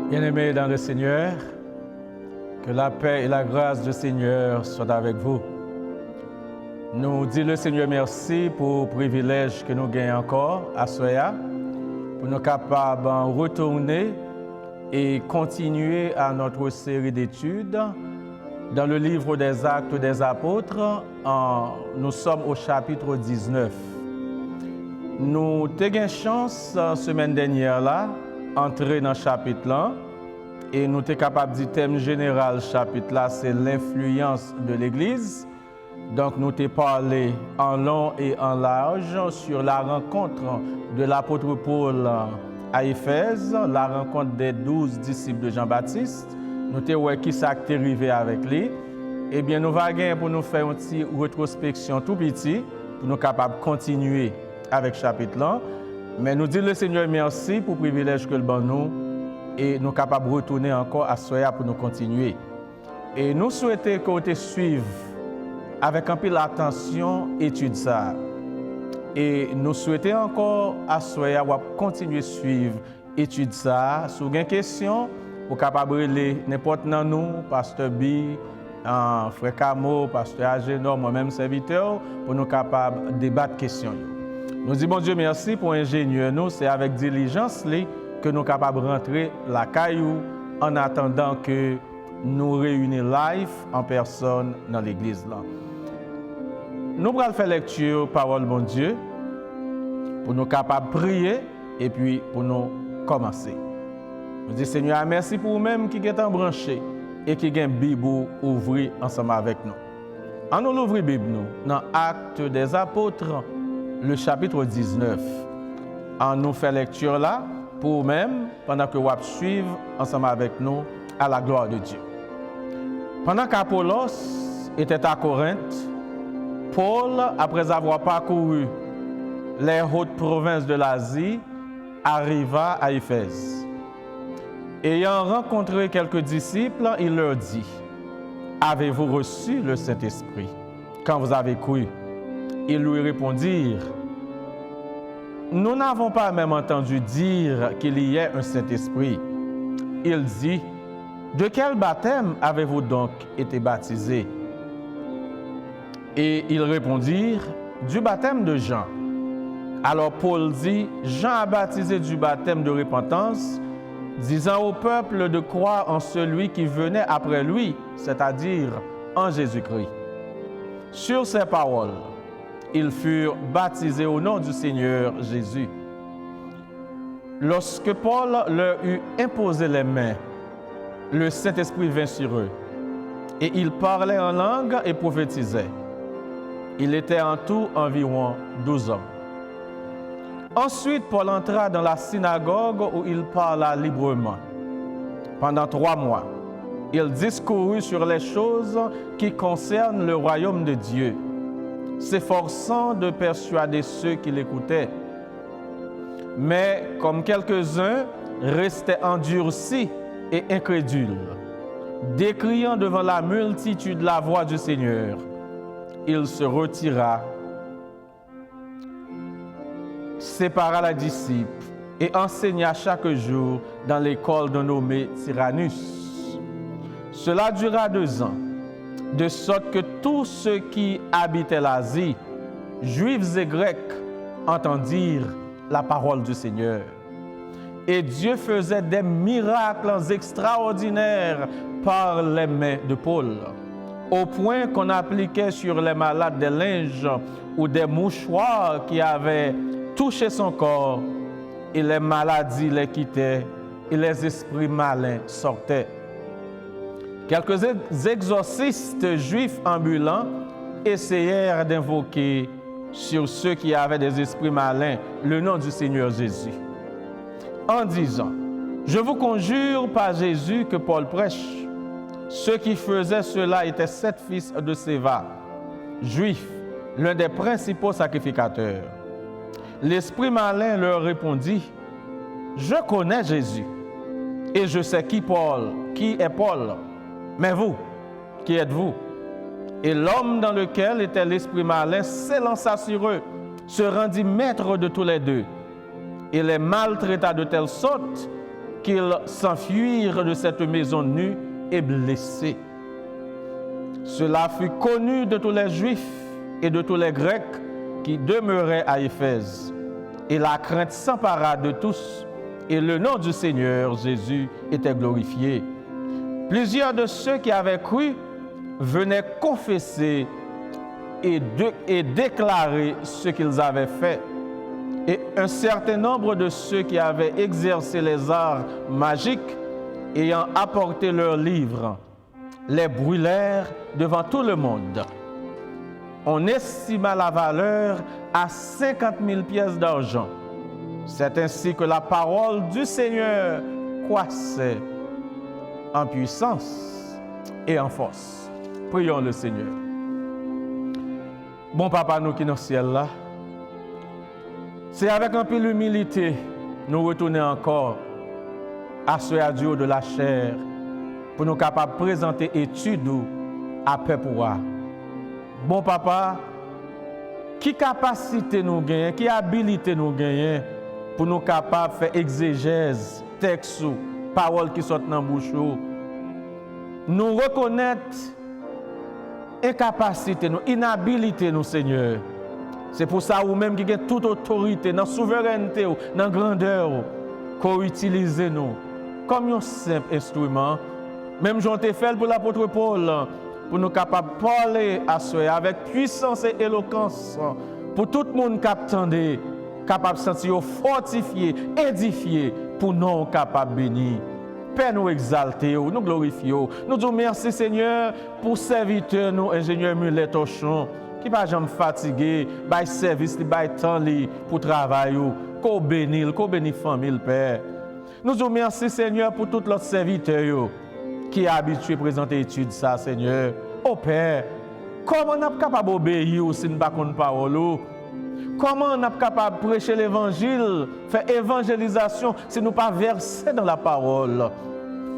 Bien-aimés dans le Seigneur, que la paix et la grâce du Seigneur soient avec vous. Nous disons le Seigneur merci pour le privilège que nous gagnons encore à Soya, pour nous capables de retourner et continuer à notre série d'études dans le livre des Actes des Apôtres. Nous sommes au chapitre 19. Nous avons eu chance la semaine dernière là, entrer dans le chapitre là, et nous sommes capables de dire thème général chapitre là, c'est l'influence de l'Église. Donc nous avons parlé en long et en large sur la rencontre de l'apôtre Paul à Éphèse, la rencontre des 12 disciples de Jean-Baptiste. Nous avons vu qui s'est arrivé avec lui. Eh bien, nous allons pour nous faire une petite rétrospection tout petit, pour nous capables de continuer avec le chapitre là. Mais nous disons le Seigneur merci pour le privilège que le bon nous et nous sommes capables de retourner encore à Soya pour nous continuer. Et nous souhaitons que vous suiviez avec un peu d'attention l'étude ça. Et nous souhaitons encore à Soya continuer à suivre l'étude ça. Si vous avez des questions, vous êtes capable de n'importe qui nous, Pasteur B, Frère Camo, Pasteur Agénor, moi-même serviteur, pour nous capables de débattre questions. Nous disons, bon Dieu, merci pour l'ingénieur. Nous, c'est avec diligence que nous sommes capables de rentrer la caillou en attendant que nous réunions live en personne dans l'église. Là. Nous allons faire lecture, parole bon Dieu, pour nous capables de prier et puis pour nous commencer. Nous disons, Seigneur, merci pour vous-même qui êtes branché et qui ont une Bible ouvrir ensemble avec nous. En nous l'ouvrir Bible, nous, dans Actes des Apôtres, le chapitre 19. En nous fait lecture là, pour vous-même, pendant que vous suivez ensemble avec nous à la gloire de Dieu. Pendant qu'Apollos était à Corinthe, Paul, après avoir parcouru les hautes provinces de l'Asie, arriva à Éphèse. Ayant rencontré quelques disciples, il leur dit, « Avez-vous reçu le Saint-Esprit quand vous avez cru ?» Ils lui répondirent, « Nous n'avons pas même entendu dire qu'il y ait un Saint-Esprit. » Il dit, « De quel baptême avez-vous donc été baptisés ?» Et ils répondirent, « Du baptême de Jean. » Alors Paul dit, « Jean a baptisé du baptême de repentance, disant au peuple de croire en celui qui venait après lui, c'est-à-dire en Jésus-Christ. » Sur ces paroles, ils furent baptisés au nom du Seigneur Jésus. Lorsque Paul leur eut imposé les mains, le Saint-Esprit vint sur eux, et ils parlaient en langue et prophétisaient. Il était en tout environ 12 hommes. Ensuite, Paul entra dans la synagogue où il parla librement. Pendant 3 mois, il discourut sur les choses qui concernent le royaume de Dieu, s'efforçant de persuader ceux qui l'écoutaient. Mais comme quelques-uns restaient endurcis et incrédules, décriant devant la multitude la voix du Seigneur, il se retira, sépara les disciples et enseigna chaque jour dans l'école d'un nommé Tyrannus. Cela dura 2 ans, de sorte que tous ceux qui habitaient l'Asie, juifs et grecs, entendirent la parole du Seigneur. Et Dieu faisait des miracles extraordinaires par les mains de Paul, au point qu'on appliquait sur les malades des linges ou des mouchoirs qui avaient touché son corps, et les maladies les quittaient, et les esprits malins sortaient. Quelques exorcistes juifs ambulants essayèrent d'invoquer sur ceux qui avaient des esprits malins le nom du Seigneur Jésus, en disant, « Je vous conjure par Jésus que Paul prêche. » Ceux qui faisaient cela étaient 7 fils de Séva, juifs, l'un des principaux sacrificateurs. L'esprit malin leur répondit, « Je connais Jésus, et je sais qui est Paul. Mais vous, qui êtes-vous? » Et l'homme dans lequel était l'esprit malin s'élança sur eux, se rendit maître de tous les deux, et les maltraita de telle sorte qu'ils s'enfuirent de cette maison nue et blessés. Cela fut connu de tous les Juifs et de tous les Grecs qui demeuraient à Éphèse. Et la crainte s'empara de tous, et le nom du Seigneur Jésus était glorifié. Plusieurs de ceux qui avaient cru venaient confesser et déclarer ce qu'ils avaient fait. Et un certain nombre de ceux qui avaient exercé les arts magiques, ayant apporté leurs livres, les brûlèrent devant tout le monde. On estima la valeur à 50 000 pièces d'argent. C'est ainsi que la parole du Seigneur croissait en puissance et en force. Prions le Seigneur. Bon Papa, nous qui sommes dans le ciel là, c'est avec un peu d'humilité nous retourner encore à ce adieu de la chair pour nous capables de présenter études à peu pour. Bon Papa, qui capacité nous gagnons, qui habilité nous gagnons pour nous capables de faire exégèse, texte, paroles qui sortent dans la bouche, nous reconnaître incapacité, nous, inhabilité nous, Seigneur. C'est pour ça, vous-même qui avez toute autorité, dans la souveraineté, dans la grandeur, qu'on utilise nous comme un simple instrument. Même j'en ai fait pour l'apôtre Paul, pour nous capables de parler à soi avec puissance et éloquence, pour tout le monde qui attendait, capable de sentir fortifié, édifié, pour nous capables de bénir. Père, nous exalter, nous glorifier. Nous disons merci Seigneur pour serviteur, nous, ingénieur Mulet Tochon, qui ne va jamais fatiguer, by service, by temps pour travailler, qu'on bénisse, qu'on bénisse famille, Père. Nous disons merci Seigneur pour tous les serviteurs qui est habitué à présenter l'étude, ça, Seigneur. Oh Père, comment on est capable d'obéir si nous ne parlons pas de parole? Comment on est capable de prêcher l'évangile, faire évangélisation si nous ne pas verser dans la parole?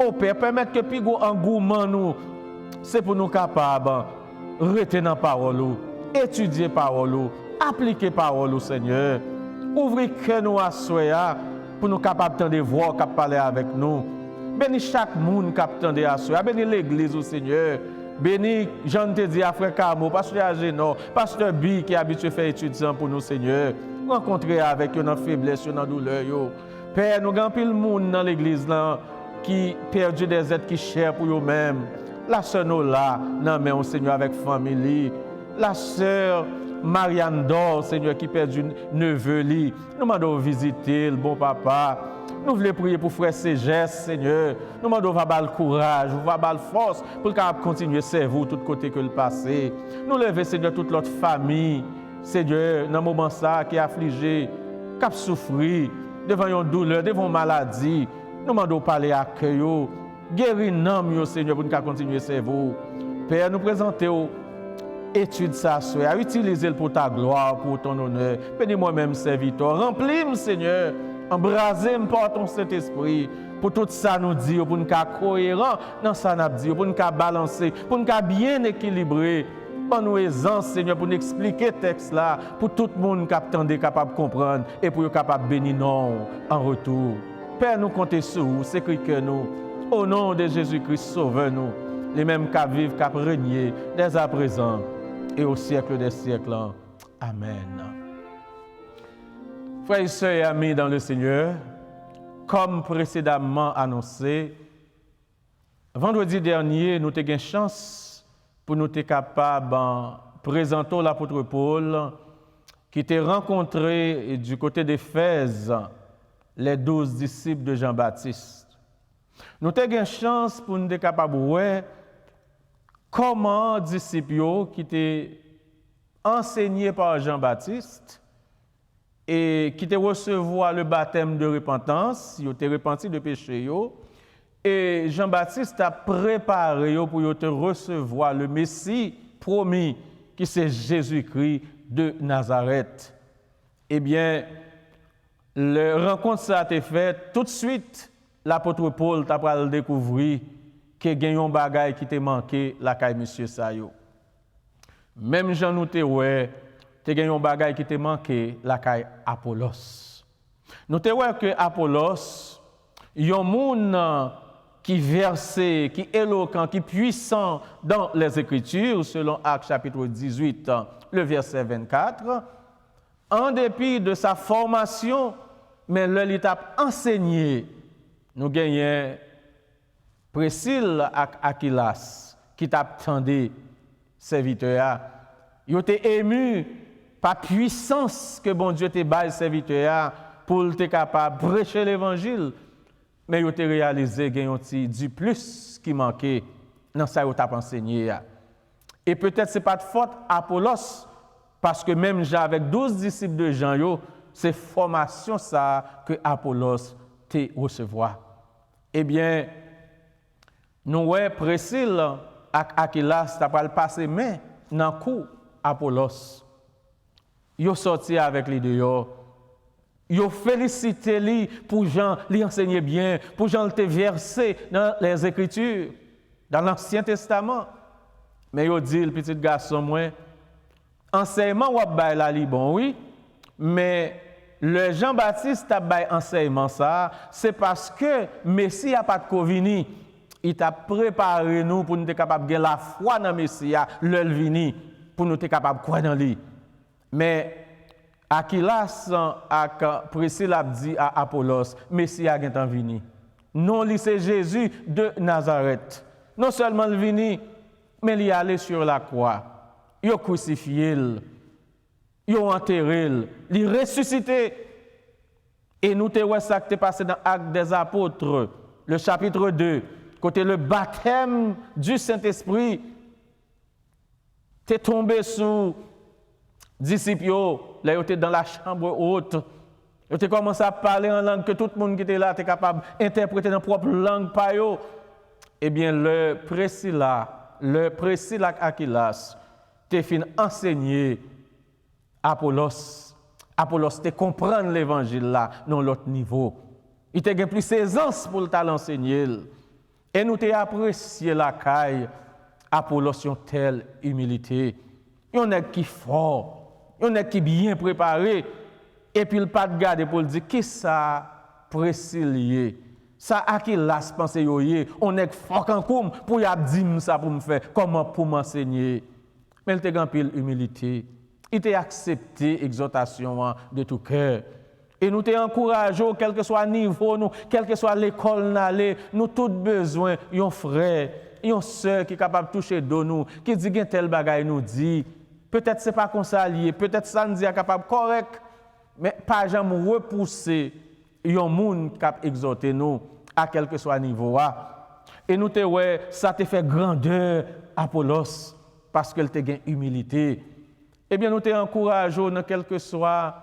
Oh Père, permettre que plus gros engouement nous, c'est pour nous capables de retenir la parole, étudier la parole, appliquer la parole, Seigneur. Ouvrir que nous à soi pour nous capables de voir, de parler avec nous. Bénis chaque monde qui attendait à soi. Bénis l'église au Seigneur. Bénis, Jean te dit à Frère Camo, Pasteur Agénor, Pasteur Bi qui est habitué à faire étudiant pour nous, Seigneur. Rencontrer avec eux dans la faiblesse, dans la douleur. Père, nous avons le monde dans l'église là, qui perdu des êtres qui chers pour eux-mêmes. La sœur Nola, non, au Seigneur avec famille. La sœur Marianne Dor, Seigneur, qui perdu neveu. Nous demandons de visiter le bon papa. Nous voulons prier pour frère Ségès, Seigneur. Nous demandons de le courage, de force pour qu'il continuer à servir tout côté que le passé. Nous levons, Seigneur, toute notre famille, Seigneur, dans le moment ça, qui est affligé, qui a souffert, devant une douleur, devant une maladie. Nous demandons de parler à cœur, guérir nous, Seigneur, pour nous continuer à servir. Père, nous présentons étude ça, à utiliser pour ta gloire, pour ton honneur. Bénis moi-même, serviteur. Remplis-moi, Seigneur. Embrasez-moi par ton Saint-Esprit. Pour tout ça, nous dire, pour nous être cohérents dans ça, nous dire, pour nous balancer, pour nous bien équilibrer. Pour nous aisance, Seigneur, pour nous expliquer le texte là, pour tout le monde qui est capable de comprendre et pour être capable de bénir nous en retour. Père, nous comptons sur vous, c'est que nous, au nom de Jésus-Christ, sauvez-nous, les mêmes qui vivent, qui régner dès à présent et au siècle des siècles. Amen. Frères et sœurs et amis dans le Seigneur, comme précédemment annoncé, vendredi dernier, nous avons eu une chance pour nous être capables de présenter l'apôtre Paul qui était rencontré du côté d'Éphèse les 12 disciples de Jean-Baptiste. Nous avons eu une chance pour nous être capables de voir comment les disciples qui étaient enseignés par Jean-Baptiste et qui te recevoir le baptême de repentance, ils ont été repentis de péché. Et Jean-Baptiste a préparé pour te recevoir le Messie promis, qui c'est Jésus-Christ de Nazareth. Eh bien, la rencontre ça a été faite tout de suite. L'apôtre Paul t'a découvert qu'il y a un bagage qui t'a manqué la caille monsieur Sayo. Même Jean nous te ouais, tu as un bagage qui t'a manqué la caille Apollos. Nous te ouais que Apollos Un monde qui versé, qui éloquent, qui puissant dans les Écritures, selon Actes chapitre 18, le verset 24, en dépit de sa formation, mais l'étape enseignée, nous gagnons Priscille et Aquilas, qui t'attendait, serviteur. Ils étaient émus par la puissance que bon Dieu t'a donné, serviteur, pour être capable de prêcher l'évangile. Mais ils ont réalisé qu'il y a du plus qui manquait dans ce qu'ils ont enseigné. Et peut-être ce n'est pas de faute Apollos, parce que même avec 12 disciples de Jean, c'est formation ça que Apollos t'a recevoir. Eh bien, nous voyons Priscille et Aquilas t'a pas passé main dans le coup Apollos. Ils ont sorti avec les deux. Ils ont félicité lui pour Jean lui enseigner bien, pour Jean le versé dans les Écritures, dans l'Ancien Testament. Mais ils ont dit, le petit garçon, moi, enseignement ou bail la li bon, oui, mais le Jean-Baptiste a bail enseignement ça, c'est parce que Messie a pas de covini, il t'a préparé nous pour nous être capable de la foi dans Messie, le vini, pour nous être capable de croire dans lui. Mais Aquilas et Priscille a dit à Apollos, Messie a bien venu. Non, c'est Jésus de Nazareth. Non seulement il venu, mais il est allé sur la croix. Il a crucifié, il a enterré, il a ressuscité. Et nous te voyons ça qui est passé dans l'Acte des Apôtres, le chapitre 2, côté le baptême du Saint-Esprit, tu es tombé sous disciples, là, ils étaient dans la chambre haute. Ils ont commencé à parler en langue que tout le monde qui était là était capable d'interpréter dans la propre langue. Eh bien, le Priscille et Aquilas, t'es fin enseigner Apollos. Apollos te comprendre l'évangile là, dans l'autre niveau. Il te gagne plus aisance pour l'enseigner. Et nous t'ai apprécié la caille. Apollos une telle humilité. Il y en a qui fort. Il y en a qui bien préparé, et puis il pas de garder pour dire qui ça Priscille, ça Aquilas pense yoyé, on est fort en coum pour y dire ça pour me faire, comment pour m'enseigner. Mais il te grand pile humilité, il t'a accepté exhortation de tout cœur. Et nous t'ai encouragé, quel que soit le niveau, nous, quelle que soit l'école n'allez, nous tous besoin, un frère, une sœur qui est capable de toucher de nous, qui dit que tel bagaille nous dit. Peut-être ce n'est pas comme ça lié, peut-être ça nous dit capable correct, mais pas jamais repousser un monde qui a exhorté nous à quel que soit niveau. Et nous te ouais, ça te fait grandeur Apollos parce qu'elle te gagne humilité. Eh bien nous te encourageons dans quelle que soit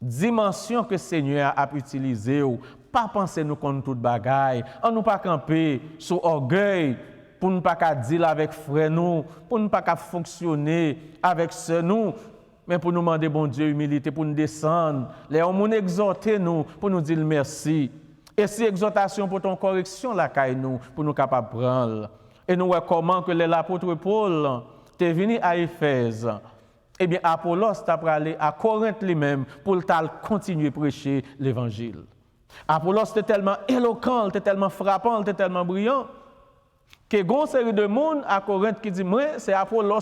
dimension que le Seigneur a utilisée, pas penser nous contre toute bagaille, on nous pas camper sur orgueil. Pour ne pas dire avec frère nous, pour ne pas fonctionner avec sœur nous, mais pour nous demander bon Dieu humilité, pour nous descendre, les hommes nous exhorter nous, pour nous dire merci. Et si exhortation pour ton correction la caille nous, pour nous capables de prendre. Et nous voyons comment que l'apôtre Paul est venu à Éphèse. Eh bien Apollos t'a allé à Corinthe lui-même pour continuer à prêcher l'évangile. Apollos était tellement éloquent, était tellement frappant, était tellement brillant. Que une série de monde à Corinthe qui dit moi c'est Apollos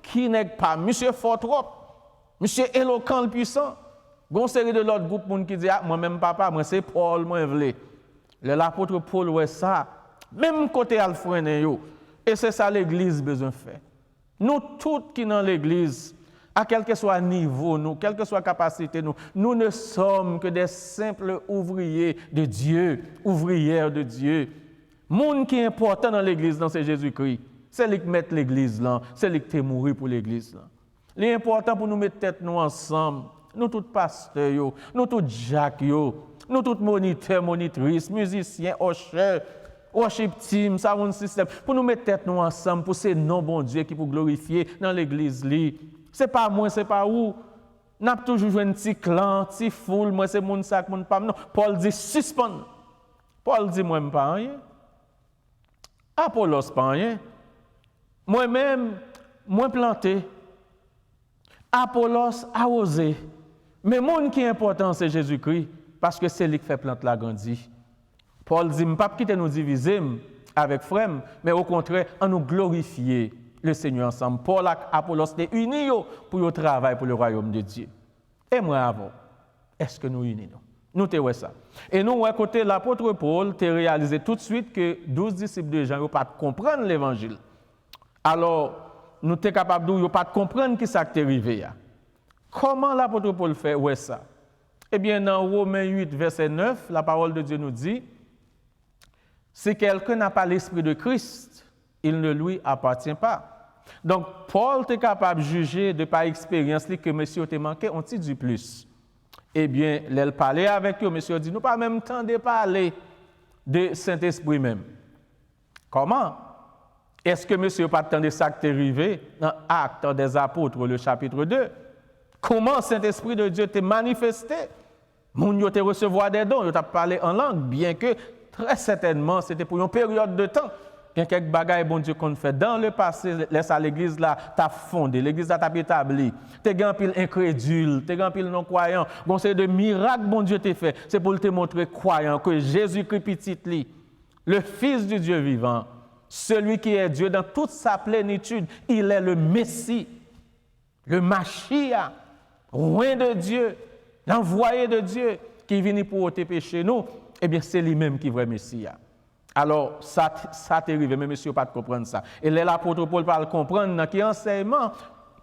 qui n'est pas monsieur fort trop, monsieur éloquent le puissant. Une série de l'autre groupe monde qui dit moi même papa moi c'est Paul moi vle. L'apôtre Paul ouais ça même côté Alfred yo et c'est ça l'église besoin faire. Nous tous qui dans l'église à quel que soit niveau nous, quelle que soit capacité nous ne sommes que des simples ouvriers de Dieu, ouvrières de Dieu. Monde qui est important dans l'église, c'est Jésus-Christ. C'est lui qui met l'église là, c'est lui qui est mort pour l'église là. L'important pour nous mettre tête nous ensemble, nous tous pasteurs, nous tous Jacques, nous tous moniteurs, monitrices, musiciens, ushers, worship team, sound system, pour nous mettre tête nous ensemble pour ces noms bon Dieu qui pour glorifier dans l'église li. C'est pas moi, c'est pas où. N'a toujours joué un petit clan, petit foule, moi c'est mon sac, mon pas. Non, Paul dit suspend. Paul dit moi pas rien. Apollos pas rien. Moi-même, moi planté. Apollos arrosé. Mais mon qui est important c'est Jésus-Christ parce que c'est lui qui fait plante la grandie. Paul dit, pas quitter nous diviser avec frères, mais au contraire, en nous glorifier le Seigneur ensemble. Paul et Apollos étaient unis pour travailler pour le royaume de Dieu. Et moi avant, est-ce que nous unis nous? Nous te ça. Et nous, à côté l'apôtre Paul, tu réalisé tout de suite que 12 disciples de Jean n'ont pas comprendre l'évangile. Alors, nous sommes capables de pas comprendre qui ça qui est arrivé. Comment l'apôtre Paul fait ça? Eh bien, dans Romains 8, verset 9, la parole de Dieu nous dit, si quelqu'un n'a pas l'esprit de Christ, il ne lui appartient pas. Donc, Paul est capable de juger de par expérience que monsieur t'a manqué, on t'y dit plus. Eh bien, il parlait avec eux, monsieur dit, nous pas même temps de parler de Saint-Esprit même. Comment? Est-ce que monsieur pas temps de ça qui est arrivé dans Actes des Apôtres, le chapitre 2? Comment Saint-Esprit de Dieu t'a manifesté? Moun yo te recevoir des dons, yo t'a parlé en langue, bien que très certainement c'était pour une période de temps. Il y a quelques bagages bon Dieu qu'on fait dans le passé, laisse à l'église là t'a fondé, l'église là t'a établi. T'es grand pile incrédule, t'es grand pile non croyant. Bon c'est de miracles bon Dieu t'a fait, c'est pour te montrer croyant que Jésus-Christ petit li, le fils du Dieu vivant, celui qui est Dieu dans toute sa plénitude, il est le Messie, le Machia, roi de Dieu, l'envoyé de Dieu qui vient pour ôter péché nous, eh bien c'est lui-même qui est vrai Messie. Alors, ça t'est arrivé, mais monsieur, pas de comprendre ça. Et là, l'apôtre Paul parle comprendre dans quel enseignement,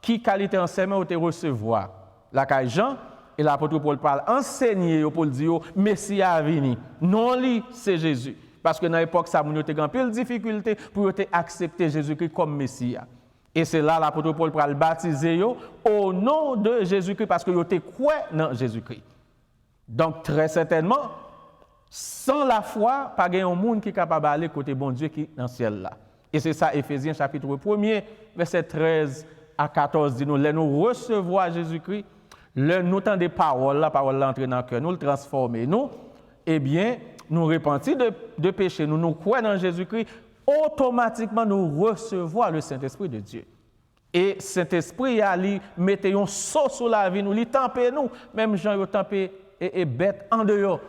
qui qualité enseignement vous te recevoir. La caille Jean, et l'apôtre Paul parle enseigner pour dire, Messie a venu. Non, lui, c'est Jésus. Parce que dans l'époque, ça, nous avons pile difficulté pour accepter Jésus-Christ comme Messie. Et c'est là l'apôtre Paul parle baptiser au nom de Jésus-Christ, parce que vous avez quoi dans Jésus-Christ. Donc, très certainement, sans la foi, pas un monde qui est capable d'aller côté bon Dieu qui est dans le ciel là. Et c'est ça, Éphésiens chapitre 1er, verset 13 à 14, dit nous, nous recevoir Jésus-Christ, nous entendons des paroles, la parole entre dans le cœur, nous le transformer, nous, eh bien, nous repentir de péché, nous croyons dans Jésus-Christ, automatiquement nous recevons le Saint-Esprit de Dieu. Et Saint-Esprit, il met un saut sur la vie, nous, il tempe nous, même Jean, il tempe et bête en dehors.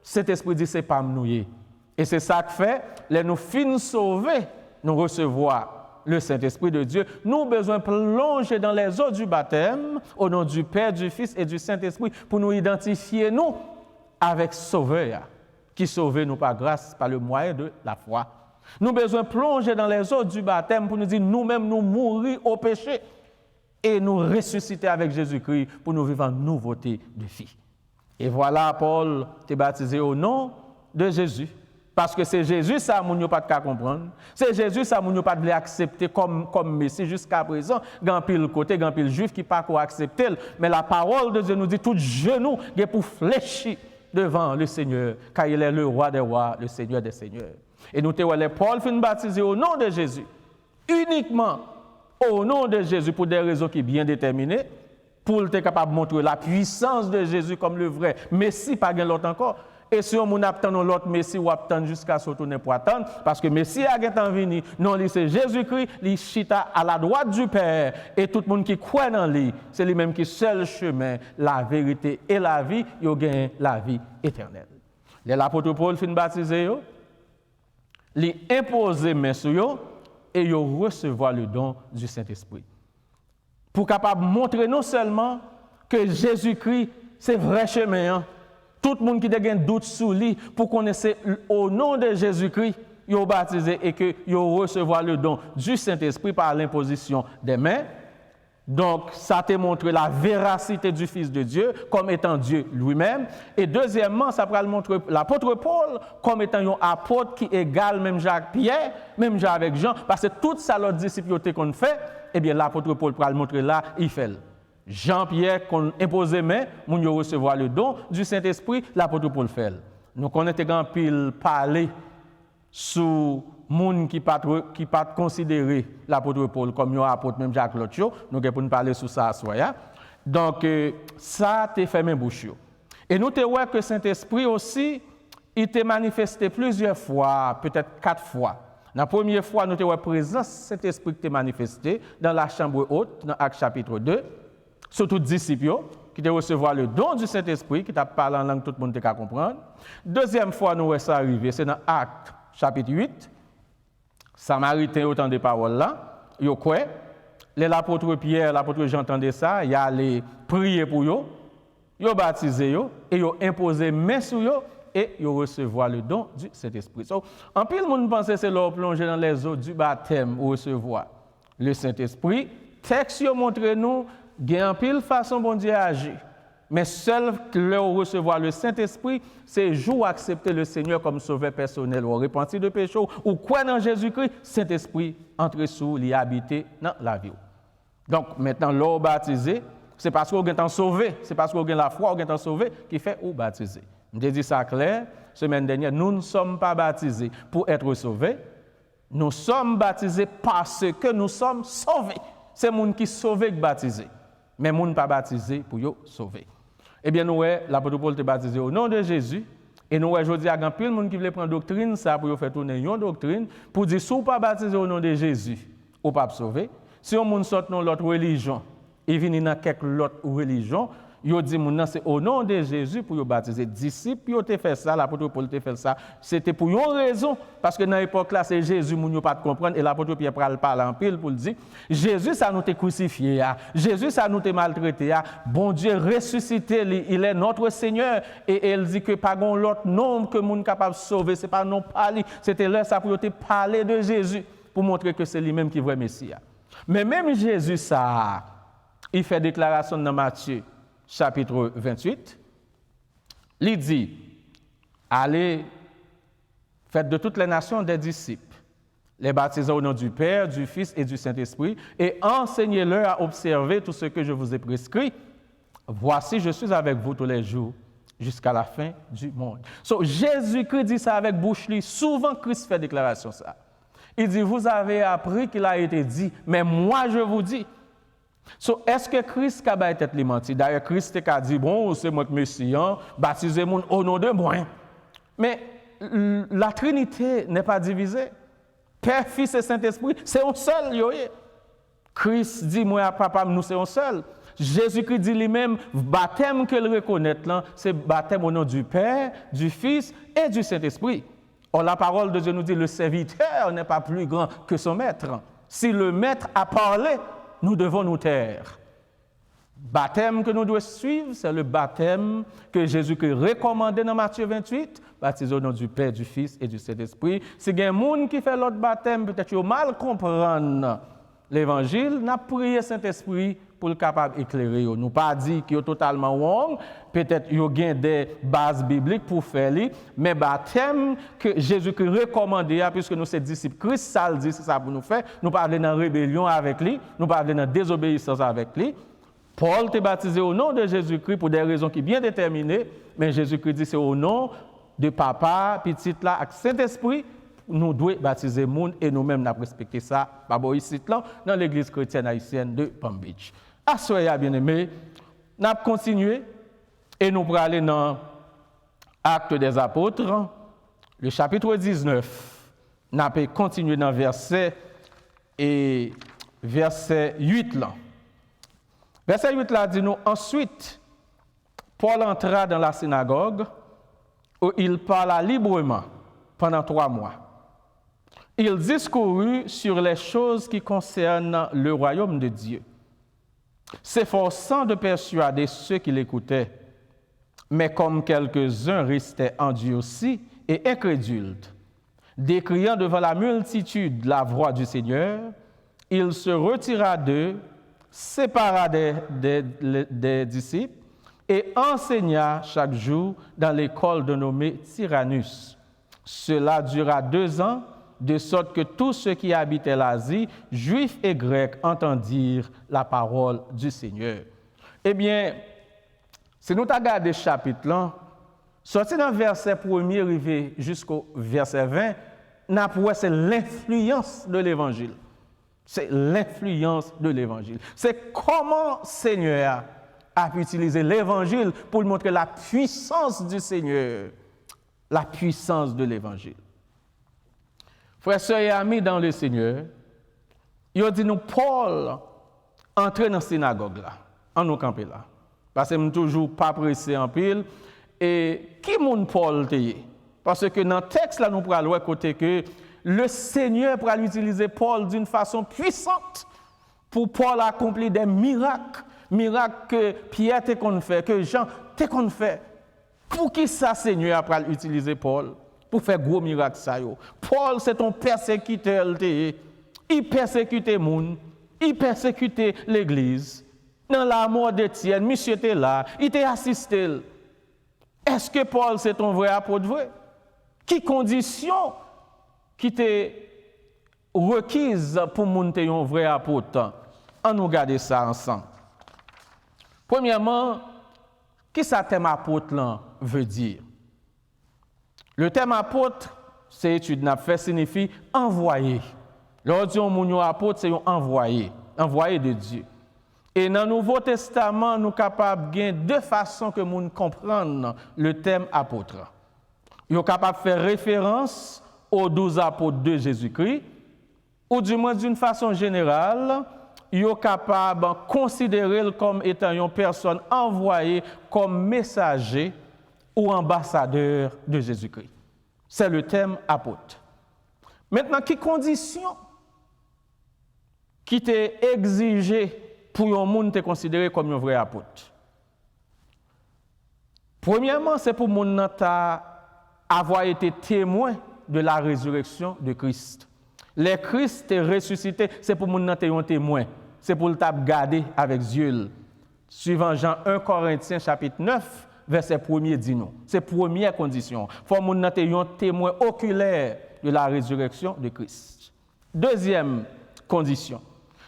Cet esprit dit c'est pas mouillé. Et c'est ça que fait, les nous finissons sauvés, nous recevoir le Saint-Esprit de Dieu. Nous avons besoin de plonger dans les eaux du baptême, au nom du Père, du Fils et du Saint-Esprit, pour nous identifier nous avec Sauveur, qui sauve nous par grâce, par le moyen de la foi. Nous avons besoin de plonger dans les eaux du baptême pour nous dire nous-mêmes nous mourir au péché et nous ressusciter avec Jésus-Christ pour nous vivre en nouveauté de vie. Et voilà, Paul t'est baptisé au nom de Jésus. Parce que c'est Jésus, ça, nous pas de comprendre. C'est Jésus, ça, nous pas de l'accepter comme Messie jusqu'à présent. Grand pile côté, grand pile juif qui pas accepter. Mais la parole de Dieu nous dit tout genou est pour fléchir devant le Seigneur, car il est le roi des rois, le Seigneur des seigneurs. Et nous te voyons, Paul finit baptisé au nom de Jésus. Uniquement au nom de Jésus pour des raisons qui sont bien déterminées. Pour être capable de montrer la puissance de Jésus comme le vrai Messie, pas l'autre encore. Et si on attend l'autre Messie, on attend jusqu'à ce qu'on pour attendre, parce que Messie a venu, non, c'est Jésus-Christ, il chita à la droite du Père, et tout le monde qui croit dans lui, c'est lui-même qui seul chemin, la vérité et la vie, il gagne la vie éternelle. L'apôtre Paul finit baptisé, il impose main sur eux, et il recevoir le don du Saint-Esprit. Pour capable montrer non seulement que Jésus-Christ, c'est vrai chemin, tout le monde qui a un doute sur lui, pour connaître au nom de Jésus-Christ, ils sont baptisés et qu'ils recevoir le don du Saint-Esprit par l'imposition des mains. Donc, ça te montre la véracité du Fils de Dieu comme étant Dieu lui-même. Et deuxièmement, ça va montrer l'apôtre Paul comme étant un apôtre qui est égal même Jacques-Pierre, même Jacques avec Jean, parce que toute ça l'autre discipline qu'on fait, eh bien l'apôtre Paul va le montrer là, il fait. Jean-Pierre, qu'on impose main, nous recevoir le don du Saint-Esprit, l'apôtre Paul fait. Nous connaissons grand pile parler sous monde qui pas considérer l'apôtre Paul comme un apôtre même Jacques Lotio, nous allons parler sur ça soya. Donc ça t'est fait même bouche. Et nous te voyons que Saint-Esprit aussi il t'est manifesté plusieurs fois, peut-être 4 fois. La première fois nous te voyons présence Saint-Esprit qui t'est manifesté dans la chambre haute dans Actes chapitre 2, surtout disciples. qui te recevoir le don du Saint-Esprit, qui t'a parlé en langue, tout le monde t'a comprendre. Deuxième fois, nous voyons ça arriver, c'est dans Actes, chapitre 8. Samaritain autant de paroles là, yo quoi? L'apôtre Pierre, l'apôtre Jean entendait ça, il allait prier pour eux, yo baptisé yo et yo imposé main sur eux et yo recevoir le don du Saint-Esprit. So, en pile monde pense que c'est leur plonger dans les eaux du baptême ou recevoir le Saint-Esprit. Texte yo montre nous qu'il en pile façon bon Dieu agir. Mais seul leur recevoir le Saint-Esprit, c'est jour accepter le Seigneur comme sauveur personnel ou repentir de péché ou quoi dans Jésus-Christ, Saint-Esprit entre sous l'y habiter dans la vie. Donc maintenant l'eau baptisé, c'est parce qu'on est sauvé, c'est parce qu'on a la foi, on est sauvé qui fait ou baptisé. Je dis ça clair, semaine dernière, nous ne sommes pas baptisés pour être sauvés, nous sommes baptisés parce que nous sommes sauvés. C'est monde qui sauvé qui baptisé, mais monde pas baptisé pour yo sauver. Eh bien, nous, l'apôtre Paul te baptisé au nom de Jésus. Et nous, aujourd'hui, il y a un peu de monde qui veut prendre doctrine, ça, pour faire tourner une doctrine, pour dire, si vous pas baptisé au nom de Jésus, ou pas sauver. Si on monde sort dans l'autre religion, et vient dans quelque autre religion, il dit, c'est au nom de Jésus pour vous baptiser. Disciples, ils ont fait ça, l'apôtre Paul a fait ça. C'était pour une raison, parce que dans l'époque là, c'est Jésus, nous ne pas comprendre, et l'apôtre Pierre parle en pile pour le dire. Jésus, ça nous t'a crucifié, Jésus, ça nous t'a maltraité. Bon Dieu ressuscité, il est notre Seigneur. Et elle dit que pas l'autre nom que nous sommes capables de sauver, ce n'est pas non pas lui. C'était là, ça pour te parler de Jésus, pour montrer que c'est lui-même qui est vrai Messie. Mais même Jésus, ça, il fait déclaration dans Matthieu, chapitre 28, il dit, allez, faites de toutes les nations des disciples, les baptisez au nom du Père, du Fils et du Saint-Esprit, et enseignez-leur à observer tout ce que je vous ai prescrit. Voici, je suis avec vous tous les jours, jusqu'à la fin du monde. So, Jésus-Christ dit ça avec bouche lui. Souvent, Christ fait déclaration ça. Il dit, vous avez appris qu'il a été dit, mais moi je vous dis. So, est-ce que Christ a été menti? D'ailleurs, Christ a dit, bon, c'est moi le Messie, baptisez-moi au nom de moi. Mais la Trinité n'est pas divisée. Père, Fils et Saint-Esprit, c'est un seul. Christ dit, moi à papa, nous c'est un seul. Jésus-Christ dit lui-même, baptême que le reconnaître, c'est baptême au nom du Père, du Fils et du Saint-Esprit. Or, la parole de Dieu nous dit, le serviteur n'est pas plus grand que son maître. Si le maître a parlé, nous devons nous taire. Baptême que nous devons suivre, c'est le baptême que Jésus-Christ recommandait dans Matthieu 28, baptisé au nom du Père, du Fils et du Saint-Esprit. Si il y a un monde qui fait l'autre baptême, peut-être qu'il mal comprendre l'Évangile, n'a prié Saint-Esprit pour le capable d'éclairer. Nous pas dit qu'il est totalement wrong, peut-être qu'il y a des bases bibliques pour faire lui, mais baptême que Jésus-Christ recommandait, puisque nous sommes disciples, Christ ça le dit, c'est ça pour nous faire. Nous pas aller dans rébellion avec lui, nous pas aller dans désobéissance avec lui. Paul t'est baptisé au nom de Jésus-Christ pour des raisons qui sont bien déterminées, mais Jésus-Christ dit c'est au nom de Papa, petit là, avec Saint-Esprit, nous devons baptiser le monde et nous-mêmes nous respecter ça, ici dans l'église chrétienne haïtienne de Palm Beach. Assoyez bien aimés, nous allons continuer et nous allons aller dans Actes des Apôtres, le chapitre 19. Nous allons continuer dans verset 8 là. Verset 8 là dit nous, ensuite, Paul entra dans la synagogue où il parla librement pendant 3 mois. Il discourut sur les choses qui concernent le royaume de Dieu, s'efforçant de persuader ceux qui l'écoutaient. Mais comme quelques-uns restaient endurcis et incrédules, décriant devant la multitude la voix du Seigneur, il se retira d'eux, sépara des disciples et enseigna chaque jour dans l'école dénommée Tyrannus. Cela dura 2 ans, de sorte que tous ceux qui habitaient l'Asie, juifs et grecs, entendirent la parole du Seigneur. Eh bien, si nous regardons ce chapitre-là, sorti dans le verset 1er arrivé jusqu'au verset 20, c'est l'influence de l'Évangile. C'est l'influence de l'Évangile. C'est comment le Seigneur a utilisé l'Évangile pour montrer la puissance du Seigneur, la puissance de l'Évangile. Frères, sœurs et amis dans le Seigneur, il dit nous, Paul, entrer dans la synagogue là, en nous camper là. Parce que je suis toujours pas pressé en pile. Et qui moun Paul te? Parce que dans le texte, là, nous pourrons voir côté que le Seigneur pourra utiliser Paul d'une façon puissante pour Paul accomplir des miracles. Miracles que Pierre t'a qu'on fait, que Jean t'a qu'on fait. Pour qui ça, Seigneur, pourra utiliser Paul? Pour faire gros miracles, ça. Paul, c'est ton persécuteur. Il persécutait les gens, il persécutait l'Église. Dans la mort d'Étienne, monsieur était là, il t'a assisté. Est-ce que Paul, c'est ton vrai apôtre vrai? Qui conditions qui t'est requise pour monter un vrai apôtre? On nous regarde ça ensemble. Premièrement, qu'est-ce que ce thème apôtre là veut dire? Le thème apôtre, c'est étude n'a fait signifie envoyé. Lorsqu'on dit un apôtre, c'est un envoyé de Dieu. Et dans le Nouveau Testament, nous sommes capables de deux façons que nous comprenons le thème apôtre. Nous sommes capables de faire référence aux 12 apôtres de Jésus-Christ, ou du moins d'une façon générale, nous sommes capables de considérer comme étant une personne envoyée comme messager ou ambassadeur de Jésus-Christ. C'est le thème apôtre. Maintenant, quelles conditions qui étaient exigées pour un monde te considéré comme un vrai apôtre? Premièrement, c'est pour monde avoir été témoin de la résurrection de Christ. Les Christ est ressuscité, c'est pour monde être un témoin, c'est pour le garder avec Dieu. Suivant Jean 1 Corinthiens chapitre 9, verset 1er dit nous. C'est la première condition. Il faut monde être un témoin oculaire de la résurrection de Christ. Deuxième condition,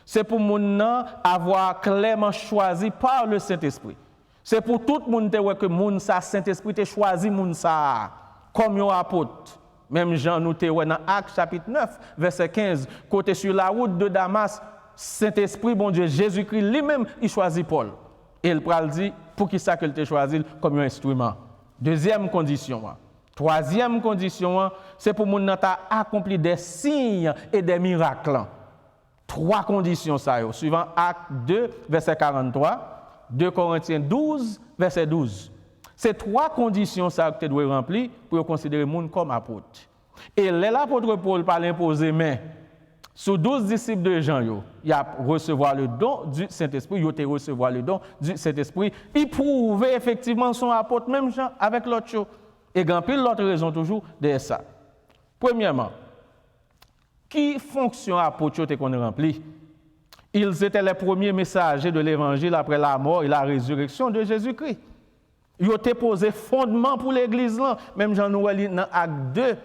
c'est pour moun avoir clairement choisi par le Saint-Esprit. C'est pour tout le monde que moun sa Saint-Esprit a choisi moun sa comme un apôtre. Même Jean nous te dans Actes chapitre 9 verset 15, côté sur la route de Damas, Saint-Esprit bon Dieu Jésus-Christ lui-même il choisit Paul. Et il pral dit pour qui ça qu'il t'a choisi comme un instrument. Deuxième condition. Troisième condition, c'est pour moun ta accompli des signes et des miracles. Trois conditions, ça, suivant Acte 2, verset 43, 2 Corinthiens 12, verset 12. Ces trois conditions ça, que tu dois remplir pour considérer le monde comme apôtre. Et l'apôtre Paul par l'imposer main sur 12 disciples de Jean, il a recevoir le don du Saint-Esprit, il a recevoir le don du Saint-Esprit. Il prouvait effectivement son apôtre, même Jean, avec l'autre chose. Et il y a l'autre raison toujours de ça. Premièrement, qui fonction apôtre qu'on a rempli? Ils étaient les premiers messagers de l'évangile après la mort et la résurrection de Jésus-Christ. Ils ont posé fondement pour l'église là, même Jean-Noël dans Acte 2,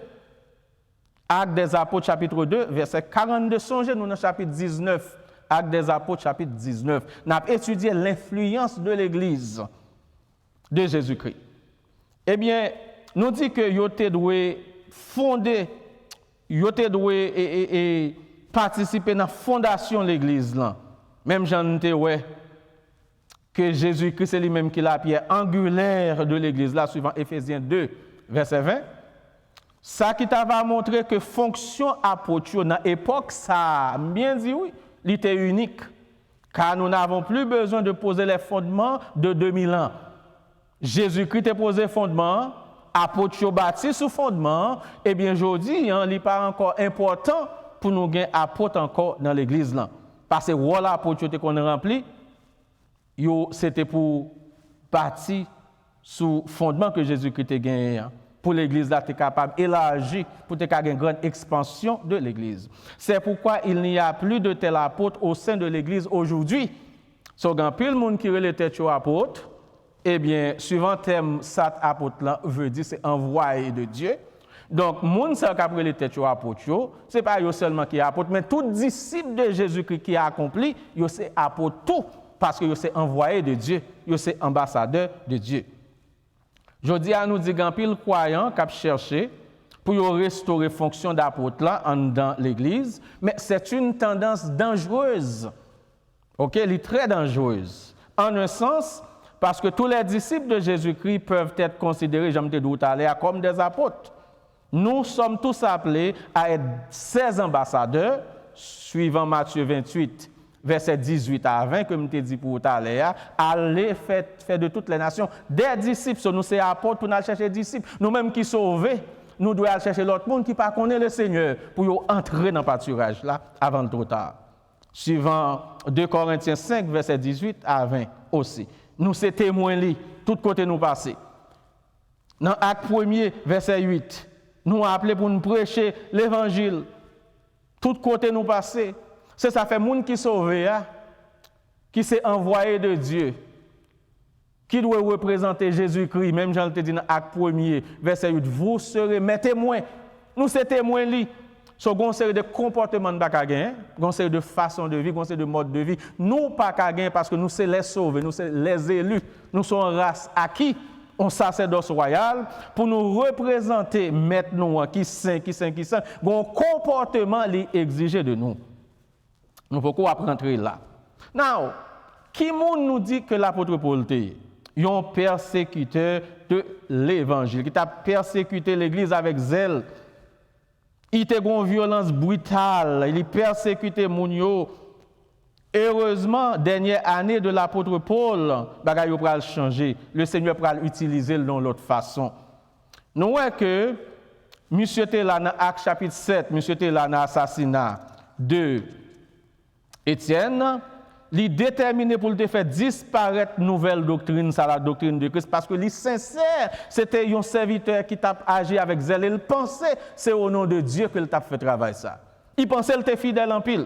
Acte des Apôtres chapitre 2, verset 42, songez nous dans chapitre 19, Acte des Apôtres chapitre 19. Nous avons étudié l'influence de l'église de Jésus-Christ. Eh bien, nous dit que ils ont dû fonder, ils ont dû participer dans la fondation de l'église là. Même Jean ouais que Jésus-Christ c'est lui-même qui est la pierre angulaire de l'église là, suivant Éphésiens 2, verset 20. Ça qui t'a montré que fonction apôtre dans l'époque, ça bien dit oui, il était unique. Car nous n'avons plus besoin de poser les fondements de 2000 ans. Jésus-Christ a posé fondement, apôtre bâti sous fondement, et bien aujourd'hui, il n'est pas encore important pour nous gagner apôtre encore dans l'église là. Parce que rôle apôtre qu'on a rempli, c'était pour bâtir sous fondement que Jésus-Christ a gagné. Pour l'église là, tu es capable d'élargir, pour te faire une grande expansion de l'église. C'est pourquoi il n'y a plus de tel apôtre au sein de l'église aujourd'hui. Si on a plus le monde qui relève aux apôtres, eh bien, suivant le thème, cet apôtre-là veut dire c'est envoyé de Dieu. Donc, le monde qui a relève aux apôtres, ce n'est pas eux seulement qui est apôtre, mais tout disciple de Jésus-Christ qui a accompli, c'est apôtre tout, parce que c'est envoyé de Dieu, c'est ambassadeur de Dieu. Je dis à nous dire qu'un pile croyant qui a cherché pour restaurer la fonction d'apôtre là dans l'église, mais c'est une tendance dangereuse. OK, elle est très dangereuse. En un sens, parce que tous les disciples de Jésus-Christ peuvent être considérés, j'aime te dire tout à l'heure, comme des apôtres. Nous sommes tous appelés à être ses ambassadeurs, suivant Matthieu 28, verset 18 à 20, comme je dit pour tout à l'heure, allez faire de toutes les nations des disciples. Nous sommes apôtres pour nous chercher des disciples. Nous-mêmes qui sauvés, nous devons aller chercher l'autre monde qui ne connaît le Seigneur pour entrer dans le pâturage là avant trop tard. Suivant 2 Corinthiens 5, verset 18 à 20 aussi. Nous sommes témoins de tout côté nous passer. Dans Acte 1er, verset 8, nous appelés pour nous prêcher l'évangile. Tout côté nous passer. C'est ça fait monde qui sauvé, qui s'est envoyé de Dieu, qui doit représenter Jésus-Christ. Même Jean te dit dans Acte 1er, verset 8, vous serez mes témoins. Nous sommes témoins. So, gon série de comportements de bagagen, gon série de façon de vie, gon série de mode de vie. Nous pas gagner parce que nous sommes les sauvés, nous sommes les élus, nous sommes une race acquis, un sacerdoce royal pour nous représenter maintenant qui saint, gon comportement li exigé de nous. Nous faut quoi rentrer là. Now, qui nous dit que l'apôtre Paul était un persécuteur de l'évangile, qui t'a persécuté l'église avec zèle. Il était une violence brutale, il persécutait Mounio. Heureusement, dernière année de l'apôtre Paul, bagaille pral changer. Le Seigneur pral utiliser dans l'autre façon. Nous voyons que monsieur était là dans Acte chapitre 7, monsieur était là dans l'assassinat de Étienne. Il est déterminé pour le faire disparaître nouvelle doctrine, ça la doctrine de Christ, parce que il sincère, c'était un serviteur qui t'a agi avec zèle. Il pensait c'est au nom de Dieu qu'il t'a fait travail ça. Il pensait qu'il était fidèle en pile.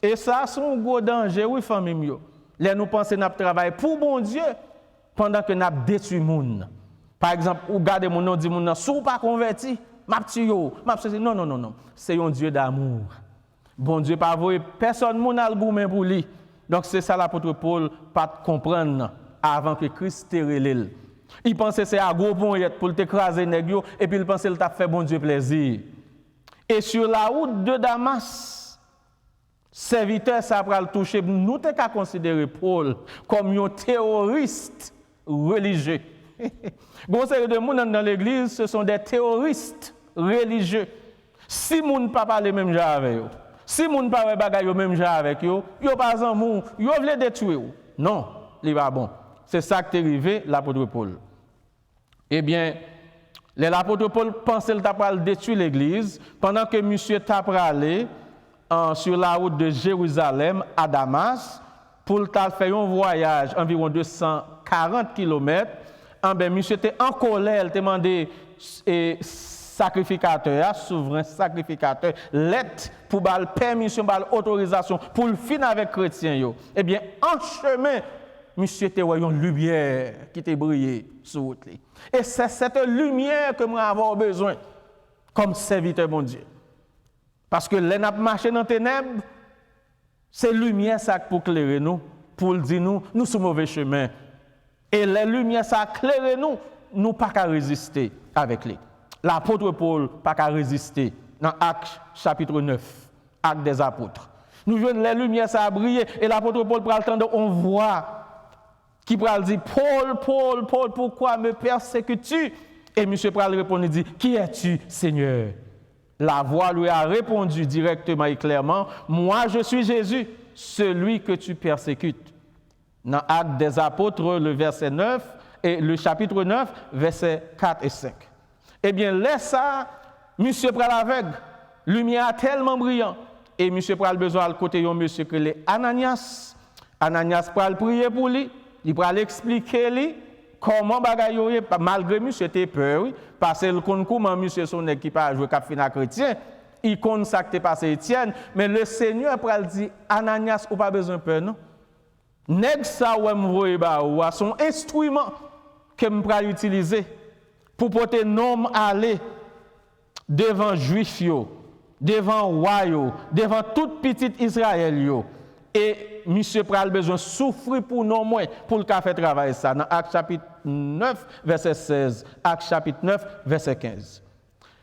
Et ça, c'est un gros danger, oui, famille mio. Là, nous pensons qu'on travaille pour bon Dieu pendant que nous détruit le monde. Par exemple, ou gardez mon nom, dit mon nom, sous pas converti, m'a tuyo, m'a non. C'est un Dieu d'amour. Bon Dieu pas voyer personne mon algoumen pour lui. Donc c'est ça l'apôtre Paul pas comprendre avant que Christ te relève. Il pensait c'est un gros bon pour t'écraser nèg yo et puis il pensait il t'a fait bon Dieu plaisir. Et sur la route de Damas, serviteur ça pral toucher, nous t'es qu'à considérer Paul comme un terroriste religieux. Bon série de monde dans l'église, ce sont des terroristes religieux. Si moun pas parler même genre avec eux. Si moun pa wè bagay yo même genre avec yo pas en moun, yo vle détruire. Non, li pas bon. C'est ça qui est arrivé l'apôtre Paul. Eh bien, l'apôtre Paul pensait qu'il t'a détruire l'église pendant que monsieur t'a allé sur la route de Jérusalem à Damas pour faire un voyage environ 240 km. Monsieur était en colère, il demandé sacrificateur, souverain sacrificateur, lettre pour bal permission, bal autorisation pour le finir avec chrétien yo. Eh bien, en chemin, monsieur était une lumière qui était brillée sur route. Et c'est cette lumière que moi avoir besoin comme serviteur mon Dieu. Parce que les n'a marché dans les ténèbres, c'est lumière ça pour éclairer nous, pour dire nous sommes mauvais chemin. Et les lumières ça éclairer nous pas qu'à résister avec lui. L'apôtre Paul pas qu'à résister dans Actes chapitre 9, Actes des apôtres. Nous voyons les lumières ça a brillé et l'apôtre Paul prend le temps de on voit qui pral dire Paul, pourquoi me persécutes-tu? Et monsieur pral répondre dit qui es-tu, Seigneur? La voix lui a répondu directement et clairement, moi je suis Jésus, celui que tu persécutes. Dans Actes des apôtres, le verset 9 et le chapitre 9, versets 4 et 5. Eh bien, laisse ça, monsieur pral aveugle, lumière tellement brillant, et monsieur pral besoin de côté un monsieur que les Ananias. Ananias pral prier pour lui, il pral expliquer lui comment bagay yo malgré monsieur était peur, parce que comment monsieur son équipe a joué cap fina chrétien, il connaît ça qui passé Étienne, mais le Seigneur pral dit Ananias ou pas besoin peur non. Nèg ça ou m'voye ba ou son instrument que m'pral utiliser pour porter nom aller devant juif yo, devant roi yo, devant toute petite Israël yo. Et monsieur pral besoin souffrir pour non moins pour le faire travail ça dans Actes chapitre 9 verset 16, Actes chapitre 9 verset 15.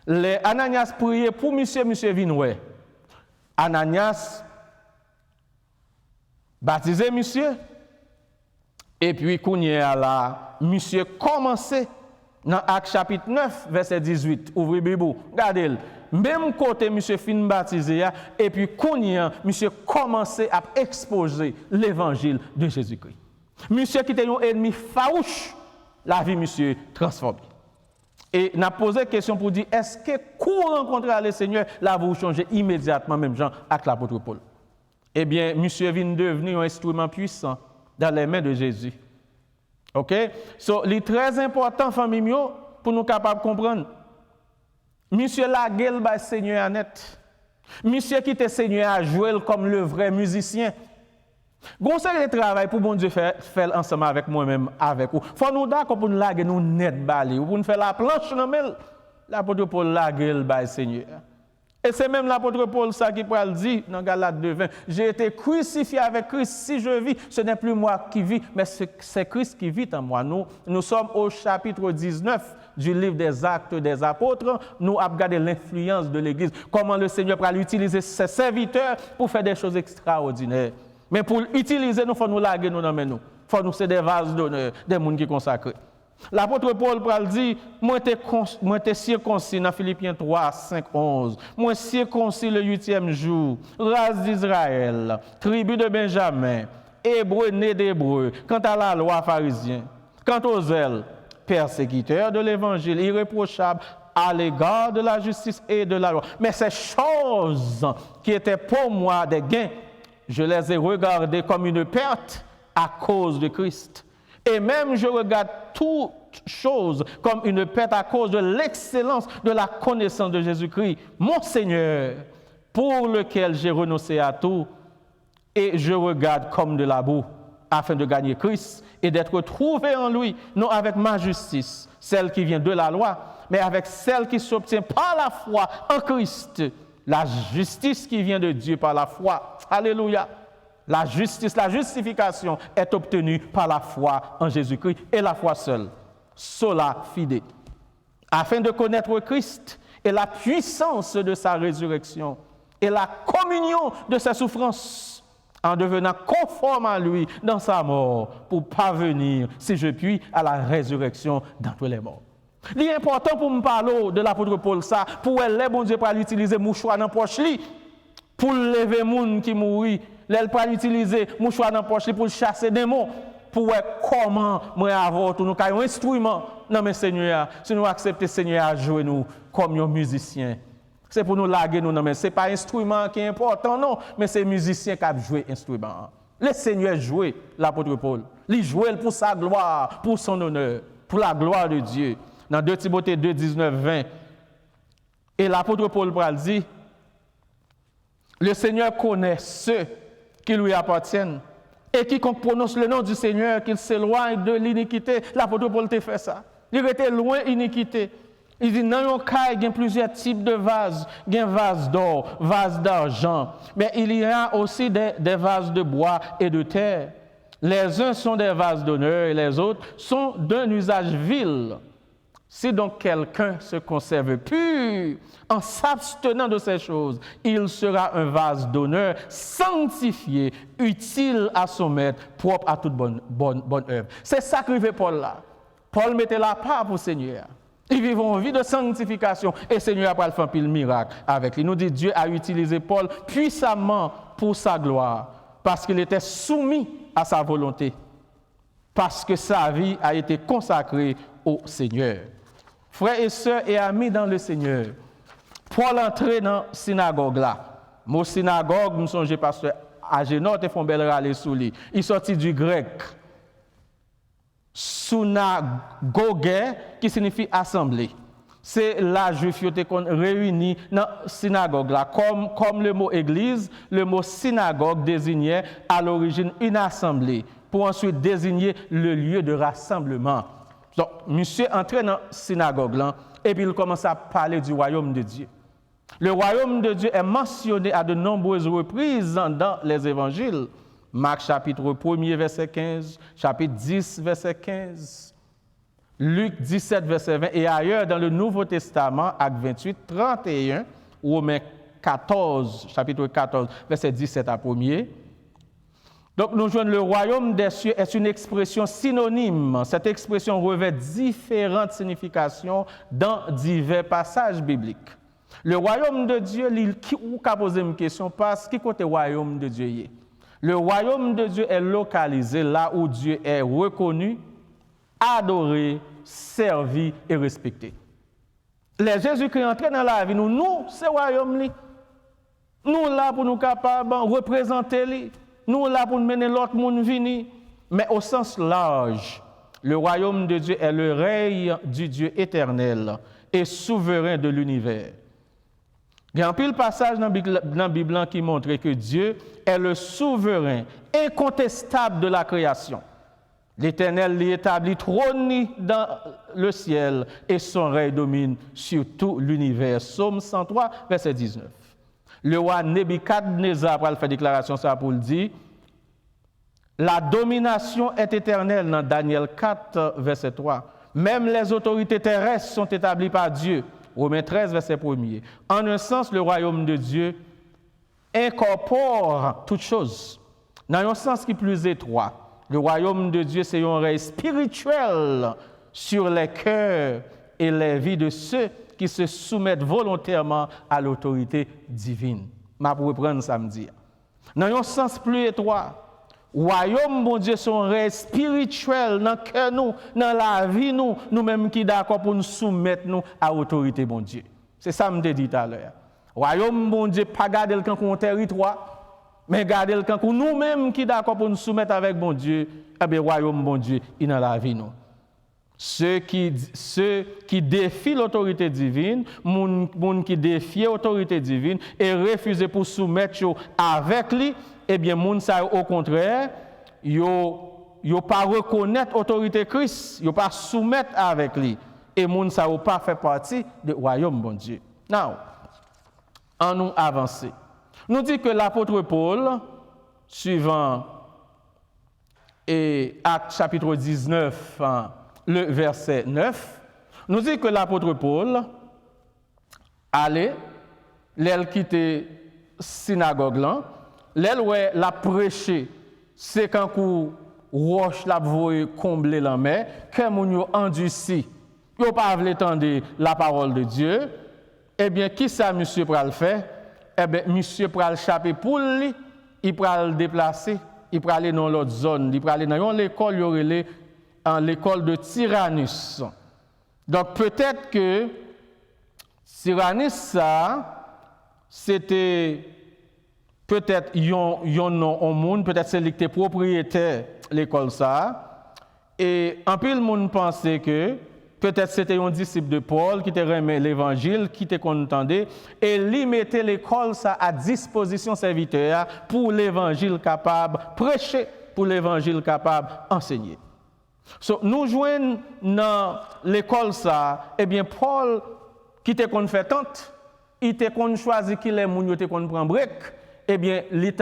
Les Ananias priaient pour monsieur Vinoué. Ananias baptisé monsieur et puis kounya là monsieur commençait Dans Actes chapitre 9, verset 18, ouvrez Bible, regardez, même côté monsieur fin baptisé, et puis Kounian, monsieur commençait à exposer l'évangile de Jésus-Christ. Monsieur qui était un ennemi farouche, la vie monsieur transformée. Et n'a posé question pour dire, est-ce que quand rencontrer le Seigneur, là vous changez immédiatement, même Jean, avec l'apôtre Paul? Eh bien, monsieur vient devenir un instrument puissant dans les mains de Jésus. OK? So, c'est très important, famille, pour nous capables de comprendre. Monsieur la gueule, le Seigneur Annette. Monsieur qui était Seigneur à jouer comme le vrai musicien. Gonçalves de travail pour bon Dieu faire ensemble avec moi-même, avec vous. Faut nous d'accord pour nous laguer nous net balé, pour nous faire la planche dans mel. L'apôtre Paul laguer le Seigneur. Et c'est même l'apôtre Paul ça qui peut le dire dans Galates 2:20. J'ai été crucifié avec Christ. Si je vis, ce n'est plus moi qui vis, mais c'est Christ qui vit en moi. Nous sommes au chapitre 19 du livre des Actes des Apôtres. Nous avons regardé l'influence de l'Église. Comment le Seigneur peut utiliser ses serviteurs pour faire des choses extraordinaires. Mais pour l'utiliser, il faut nous laguer nous dans nous. Il faut nous ser des vases d'honneur, des gens qui consacrés. L'apôtre Paul pral dit, moi t'es circoncis dans Philippiens 3, 5, 11. Moi circoncis le 8e jour, race d'Israël, tribu de Benjamin, hébreu né d'hébreu, quant à la loi pharisien, quant aux zèles, persécuteurs de l'évangile, irréprochable à l'égard de la justice et de la loi. Mais ces choses qui étaient pour moi des gains, je les ai regardées comme une perte à cause de Christ. Et même je regarde toutes choses comme une perte à cause de l'excellence de la connaissance de Jésus-Christ, mon Seigneur, pour lequel j'ai renoncé à tout, et je regarde comme de la boue, afin de gagner Christ et d'être trouvé en lui, non avec ma justice, celle qui vient de la loi, mais avec celle qui s'obtient par la foi en Christ, la justice qui vient de Dieu par la foi. Alléluia. La justice, la justification est obtenue par la foi en Jésus-Christ et la foi seule. Sola fide. Afin de connaître Christ et la puissance de sa résurrection et la communion de ses souffrances en devenant conforme à lui dans sa mort pour parvenir, si je puis, à la résurrection d'entre les morts. Il est important pour me parler de l'apôtre Paul ça, pour les bon Dieu pour l'utiliser mouchoir dans poche li, pour lever moun qui mourit. Elle peut utiliser mouchoir dans poche pour chasser des démons, pour voir comment moi avoir tout nous un instrument dans mes seigneurs. Si nous acceptons Seigneur à jouer nous comme un musicien, c'est pour nous laguer nous, mais c'est pas instrument qui est important non, mais c'est musicien qui a joué instrument. Le Seigneur jouait l'apôtre Paul, il jouait pour sa gloire, pour son honneur, pour la gloire de Dieu. Dans 2 Timothée 2, 19, 20, et l'apôtre Paul dit, le Seigneur connaît ceux qui lui appartiennent. Et quiconque prononce le nom du Seigneur, qu'il s'éloigne de l'iniquité. L'apôtre Paul te fait ça. Il était loin de l'iniquité. Il dit, dans le cas, il y a plusieurs types de vases. Il y a un vase d'or, vase d'argent. Mais il y a aussi des vases de bois et de terre. Les uns sont des vases d'honneur et les autres sont d'un usage vil. Si donc quelqu'un se conserve pur en s'abstenant de ces choses, il sera un vase d'honneur, sanctifié, utile à son maître, propre à toute bonne œuvre. C'est ça que fait Paul là. Paul mettait la part pour le Seigneur. Ils vivent en vie de sanctification et le Seigneur a pas fait un pile miracle avec lui. Il nous dit Dieu a utilisé Paul puissamment pour sa gloire, parce qu'il était soumis à sa volonté, parce que sa vie a été consacrée au Seigneur. Frères et sœurs et amis dans le Seigneur, Paul entrait dans la synagogue là. Mon synagogue, nous sommes pasteur Agénor, et font belle râler sous lui. Il sortit du grec synagogue, qui signifie assemblée. C'est là juif étaient réunis dans la synagogue là. Comme le mot église, le mot synagogue désignait à l'origine une assemblée, pour ensuite désigner le lieu de rassemblement. Donc, monsieur entrait dans la synagogue là, et puis il commence à parler du royaume de Dieu. Le royaume de Dieu est mentionné à de nombreuses reprises dans les évangiles. Marc chapitre 1er, verset 15, chapitre 10, verset 15, Luc 17, verset 20, et ailleurs dans le Nouveau Testament, Actes 28, 31, Romains 14, chapitre 14, verset 17 à 1er. Donc, nous jouons le royaume des cieux est une expression synonyme. Cette expression revêt différentes significations dans divers passages bibliques. Le royaume de Dieu, ou qu'a posé une question, parce qui côté royaume de Dieu y est. Le royaume de Dieu est localisé là où Dieu est reconnu, adoré, servi et respecté. Les Jésus-Christ entrés dans la vie, nous, c'est le royaume. Nous là pour nous capables de représenter. Nous là pour mener l'autre monde venir. Mais au sens large, le royaume de Dieu est le règne du Dieu éternel et souverain de l'univers. Il y a un pile passage dans la Bible qui montre que Dieu est le souverain incontestable de la création. L'Éternel l'y établit trône dans le ciel et son règne domine sur tout l'univers. Psaume 103, verset 19. Le roi Nebuchadnezzar va faire déclaration ça pour le dire. La domination est éternelle dans Daniel 4, verset 3. Même les autorités terrestres sont établies par Dieu. Romains 13, verset 1er. En un sens, le royaume de Dieu incorpore toutes choses. Dans un sens qui est plus étroit, le royaume de Dieu, c'est un règne spirituel sur les cœurs et les vies de ceux qui se soumettent volontairement à l'autorité divine. Je vais reprendre samedi. Dans un sens plus étroit, le royaume, bon Dieu, c'est un règne spirituel dans le cœur, dans la vie, nous-mêmes qui sommes d'accord pour nous soumettre à l'autorité, bon Dieu. C'est ça que je dit tout à l'heure. Le royaume, bon Dieu, pas garder le camp comme un territoire. Mais gardez le camp nous-mêmes qui d'accord pour nous soumettre avec bon Dieu, eh bien, royaume bon Dieu, il dans la vie nous. Ceux qui défient l'autorité divine, moun qui défient l'autorité divine et refusent pour soumettre avec lui, eh bien, moun ça au contraire, yo pas reconnaître l'autorité Christ, yo pas soumettre avec lui et moun ça pas fait partie du royaume bon Dieu. Now, en nous avancer. Nous dit que l'apôtre Paul, suivant Actes chapitre 19, le verset 9, nous dit que l'apôtre Paul allait, l'aile quitter synagogue là, l'aile où la prêché, c'est quand qu'on roche la voie combler la mer, que moun yo endurci, yo pas voulu entendre la parole de Dieu, eh bien qui ça monsieur pral faire? Eh bien, monsieur pral chaper pour lui, il pral déplacer, il pral aller dans l'autre zone, il pral aller dans l'école, il y aurait l'école de Tyrannus. Donc peut-être que Tyrannus ça, c'était peut-être yon nom au monde, peut-être c'est lui qui était propriétaire de l'école ça. Et en plus le monde pensait que peut-être c'était un disciple de Paul qui te remet l'évangile, qui te contendait, et lui mettait l'école ça à disposition serviteur pour l'évangile capable prêcher, pour l'évangile capable enseigner. So, nous joignons dans l'école ça, eh bien Paul qui te kon fait tante, il te kon choisi qui les moun yo te kon prend break. Eh bien, les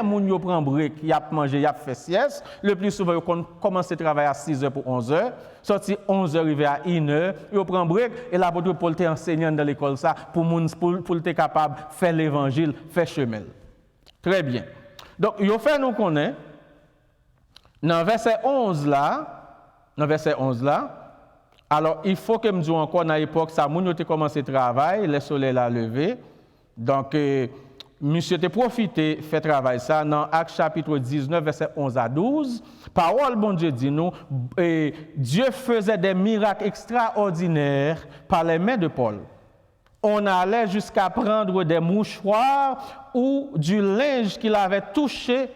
moun yo prend break, y a mangé, y a fait sieste. Le plus souvent, yo commence à travailler à 6h pour 11h. Sorti 11h, arrivé à 1h, yo prend break. Et l'apôtre Paul était enseignant dans l'école ça pour être capable de faire l'évangile, faire chemin. Très bien. Donc, yo fait nous connaître, dans verset 11 là, alors il faut que me dise encore dans l'époque, ça, moun yo te commencé le travail, le soleil l'a levé. Donc, monsieur te profité, fait travail ça dans Actes chapitre 19, verset 11 à 12. Parole, bon Dieu dit nous, Dieu faisait des miracles extraordinaires par les mains de Paul. On allait jusqu'à prendre des mouchoirs ou du linge qu'il avait touché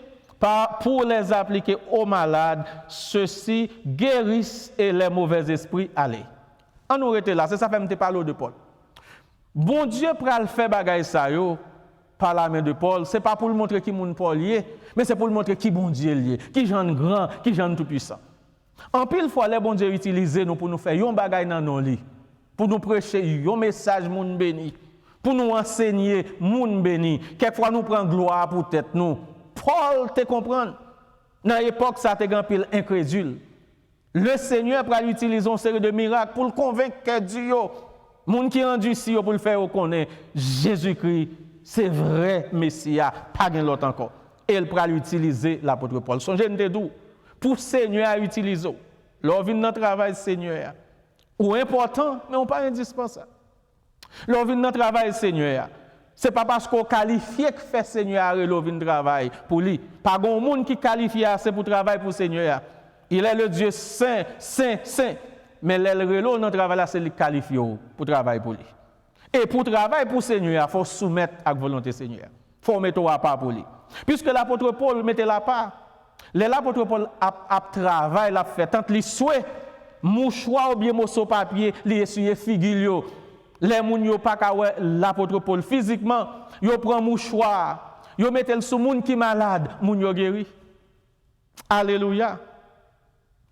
pour les appliquer aux malades. Ceux-ci guérissent et les mauvais esprits allaient. On nous était là, c'est ça fait me parler de Paul. Bon Dieu pral faire bagaille ça yo par la main de Paul, c'est pas pour le montrer qui moun Paul lié, mais c'est pour le montrer qui bon Dieu lié, qui Jean grand, qui Jean tout puissant. En pile fois les bon Dieu utiliser nous pour nous faire yon bagaille dans nos lits, pour nous prêcher yon message moun béni, pour nous enseigner moun béni. Quelquefois nous prend gloire pour tête nous. Paul te comprendre. Dans l'époque ça te grand pile incrédule. Le Seigneur pral utiliser une série de miracles pour le convaincre que Dieu moun qui rendu ici pour le faire connaître Jésus-Christ c'est vrai Messia, pas gain l'autre encore. et il pourra utiliser l'apôtre Paul. Songez nous d'où pour Seigneur à utiliser. L'on vient dans le travail Seigneur. Ou important, mais on pas indispensable. L'on vient dans le travail Seigneur. Ce n'est pas parce qu'on qualifie que fait Seigneur à l'on vient travail pour lui. Pas grand monde qui qualifie assez pour travailler pour Seigneur. Il est le Dieu saint, saint, saint. Mais l'relo dans le travail là c'est lui qualifié pour travailler pour lui. Et pour travailler pour Seigneur, il faut soumettre à la volonté Seigneur. Il faut mettre à part pour lui. Puisque l'apôtre Paul mettait la part, l'apôtre Paul a travaillé, l'a fait tant les souhaits, mouchoir ou bien morceau papier, les essuyer figure. Les moun yo pas ka l'apôtre Paul physiquement, yo prend mouchoir, yo mettel sous moun qui malade, moun yo guéri. Alléluia.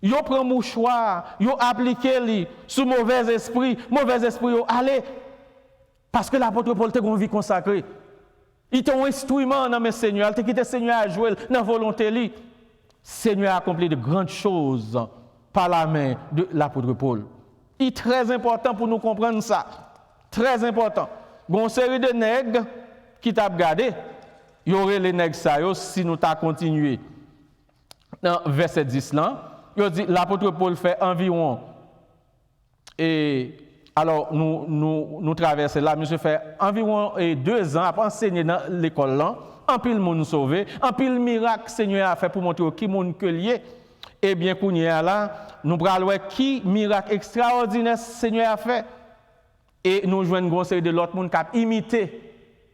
Yo prend mouchoir, yo applique li sous mauvais esprit yo allez. Parce que l'apôtre Paul te gon vie consacrée. Il t'a un instrument dans mes Seigneur, il t'a quitté Seigneur à jouer dans volonté li. Seigneur a accompli de grandes choses par la main de l'apôtre Paul. Il est très important pour nous comprendre ça. Très important. Une série de nègres qui t'a regardé, il y aurait les nègres ça si nous t'a continué. Dans verset 10 là, il dit l'apôtre Paul fait environ et alors nous traversons là, monsieur fait environ 2 ans après enseigner dans l'école là, en pile monde sauvé, en pile miracle Seigneur a fait pour montrer qui monde que lié. Eh bien kounya là, nous pral voir qui miracle extraordinaire Seigneur a fait. Et nous joignons une série de l'autre monde qui a imité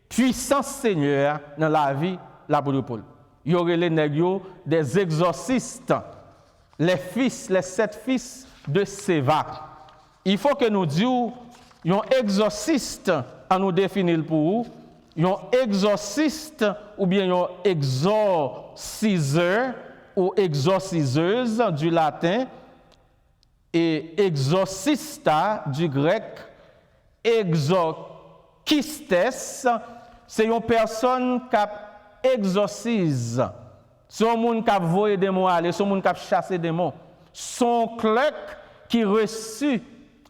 puissance Seigneur dans la vie de l'apôtre Paul. Il y aurait les nègres des exorcistes, les 7 fils de Séva. Il faut que nous disions, un exorciste, à nous définir pour vous, un exorciste ou bien un exorciseur ou exorciseuse du latin et exorcista du grec. Exorcistes, c'est une personne qui exorcise. C'est un monde qui a volé des démons, c'est un monde qui a chassé des démons. Son clerc qui reçut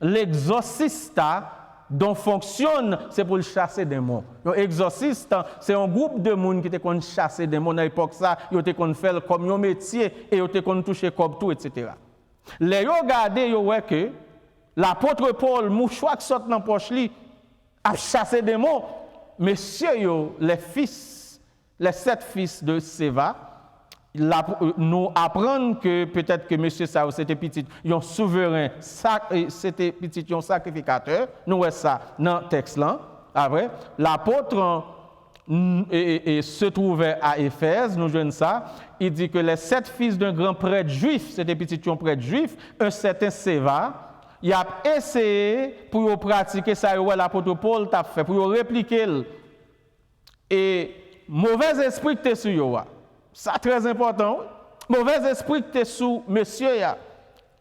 l'exorcista dont fonctionne, c'est pour chasser des démons. Un exorciste, c'est un groupe de monde qui te chasser des démons. À l'époque, ça, ils te fait comme un métier et ils te touché comme tout, etc. Les regardez, ils voient que l'apôtre Paul, mouchoir qui sort dans la poche, a chassé des démons. Messieurs, les 7 fils de Séva, nous apprennent que peut-être que monsieur Sao, c'était petit, un souverain, c'était petit, un sacrificateur. Nous voyons ça dans le texte là. Après, l'apôtre se trouvait à Éphèse, nous voyons ça. Il dit que les 7 fils d'un grand prêtre juif, c'était petit, un prêtre juif, un certain Séva, il a essayé pour pratiquer ça, l'apôtre Paul t'a fait, pour répliquer. Et mauvais esprit que tu es sur toi. Ça très important. Mauvais esprit que tu es sur monsieur.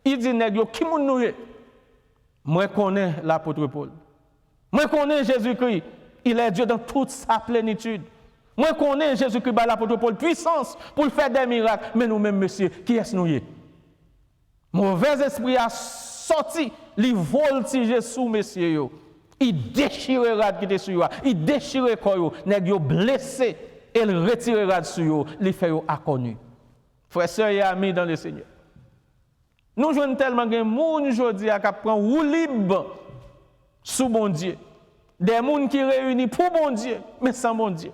Il dit, qui moun nou ye? Moi, je connais l'apôtre Paul. Moi, je connais Jésus-Christ. Il est Dieu dans toute sa plénitude. Moi, je connais Jésus-Christ, l'apôtre Paul, puissance pour faire des miracles. Mais nous-mêmes, monsieur, qui est-ce nous ye? Mauvais esprit a sorti, il voltige sous messieurs yo. Il déchirera qui était sur yo, il déchirera corps nèg yo blessé et il retirera sur yo, il fait yo inconnu. Frères sœurs et amis dans le Seigneur. Nous jouons tellement de monde aujourd'hui à prendre ou libre sous bon Dieu. Des monde qui réunis pour bon Dieu, mais sans bon Dieu.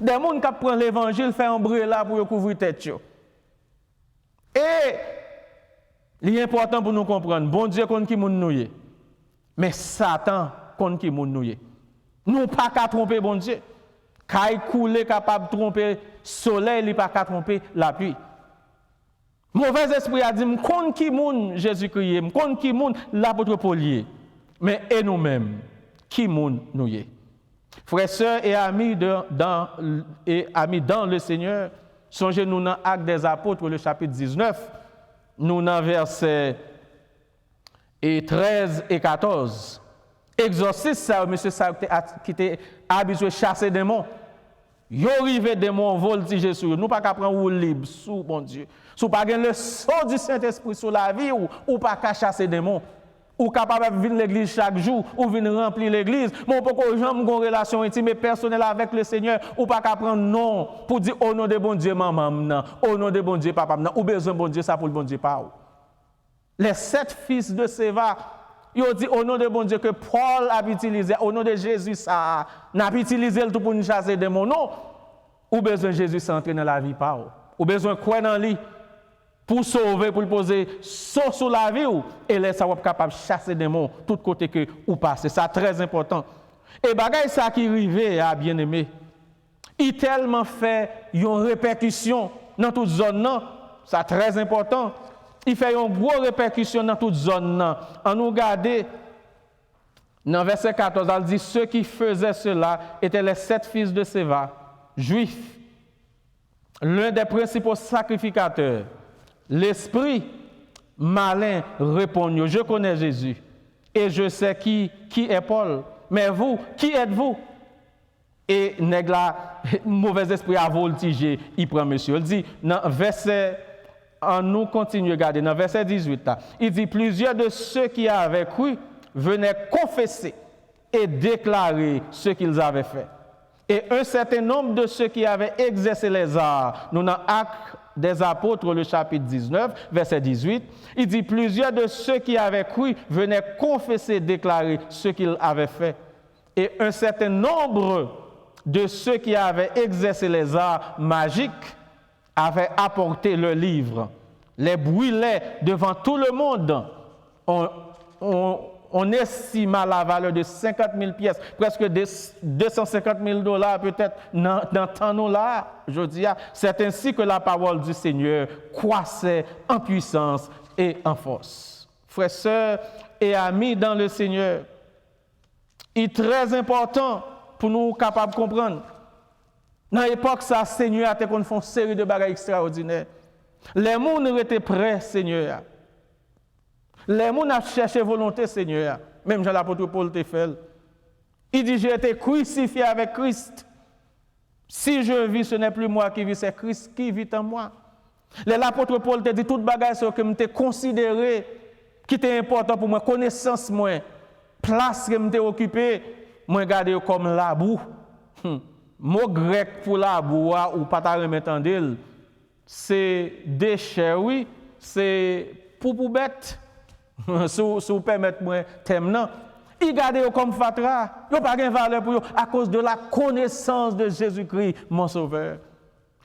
Des monde qui prend l'évangile fait umbrella pour couvrir tête yo. Et il est important pour nous comprendre, bon Dieu contre qui moun nou ye. Mais Satan contre qui moun nou ye. Nous pas qu'à tromper bon Dieu. Kay couler capable de tromper soleil, il pas qu'à tromper la pluie. Mauvais esprit a dit contre qui moun Jésus-Christ, contre qui moun l'apôtre Paul ye. Mais et nous-mêmes, qui moun nou ye. Frères, sœurs et amis dans le Seigneur, songez-nous dans Actes des Apôtres, le chapitre 19. Nous dans versets 13 et 14. Exorciste ça, monsieur ça qui était habitué à chasser des démons. Yo rive démons voltiger sur nous pas qu'à prendre ou libre sous bon Dieu. Sous pas gain le sort du Saint-Esprit sur la vie ou pas qu'à chasser des démons. Ou capable de venir à l'église chaque jour, ou venir remplir l'église, mais on peut pas jamais avoir une relation intime et personnelle avec le Seigneur, ou pas qu'à prendre non pour dire au nom de bon Dieu maman, au nom de bon Dieu papa, ou besoin de bon Dieu ça pour le bon Dieu pas. Les 7 fils de Séva, ils ont dit au nom de bon Dieu que Paul a utilisé, au nom de Jésus ça, n'a pas utilisé le tout pour nous chasser des démons, non. Ou besoin de Jésus s'entrer dans la vie pas. Ou besoin de quoi dans lui pour sauver, pour le poser sur la vie, et là, ça va être capable de chasser des démons, tout côté que ou passe. C'est très important. Et bagay ça qui arrive à bien aimé, il tellement fait une répercussion dans toute zone, non? C'est très important. Il fait une grosse répercussion dans toute zone, non? En nous regarder, dans verset 14, elle dit ceux qui faisaient cela étaient les 7 fils de Séva, juifs, l'un des principaux sacrificateurs. L'esprit malin répond, je connais Jésus et je sais qui est Paul. Mais vous, qui êtes-vous? Et nèg la mauvais esprit a voltigé, il prend monsieur. Il dit dans verset en nous continue regarder dans verset 18 là, il dit plusieurs de ceux qui avaient cru venaient confesser et déclarer ce qu'ils avaient fait. Et un certain nombre de ceux qui avaient exercé les arts, nous dans Actes des Apôtres, le chapitre 19, verset 18, il dit plusieurs de ceux qui avaient cru venaient confesser, déclarer ce qu'ils avaient fait. Et un certain nombre de ceux qui avaient exercé les arts magiques avaient apporté le livre, les brûlaient devant tout le monde. On estima la valeur de 50 000 pièces, presque $250 000 peut-être dans temps là. Je dis, c'est ainsi que la parole du Seigneur croissait en puissance et en force. Frères, sœurs et amis dans le Seigneur, il est très important pour nous capables de comprendre. Dans l'époque, ça, Seigneur a fait une série de bagages extraordinaires. Les gens étaient prêts, Seigneur. Les gens ont cherché volonté, Seigneur. Même Jean l'apôtre Paul te fait. Il dit, j'ai été crucifié avec Christ. Si je vis, ce n'est plus moi qui vis, c'est Christ qui vit en moi. L'apôtre Paul te dit, toute bagage que je t'ai considéré, qui était important pour moi, connaissance, moi, place que je t'ai occupée, moi, garder comme la boue. Mot grec pour la boue, ou pas ta remettre en d'elle, c'est déchet, oui, c'est pour bête. Si vous permettez moi thème non, il garde comme fatra, il pas de valeur pour eux à cause de la connaissance de Jésus-Christ mon sauveur.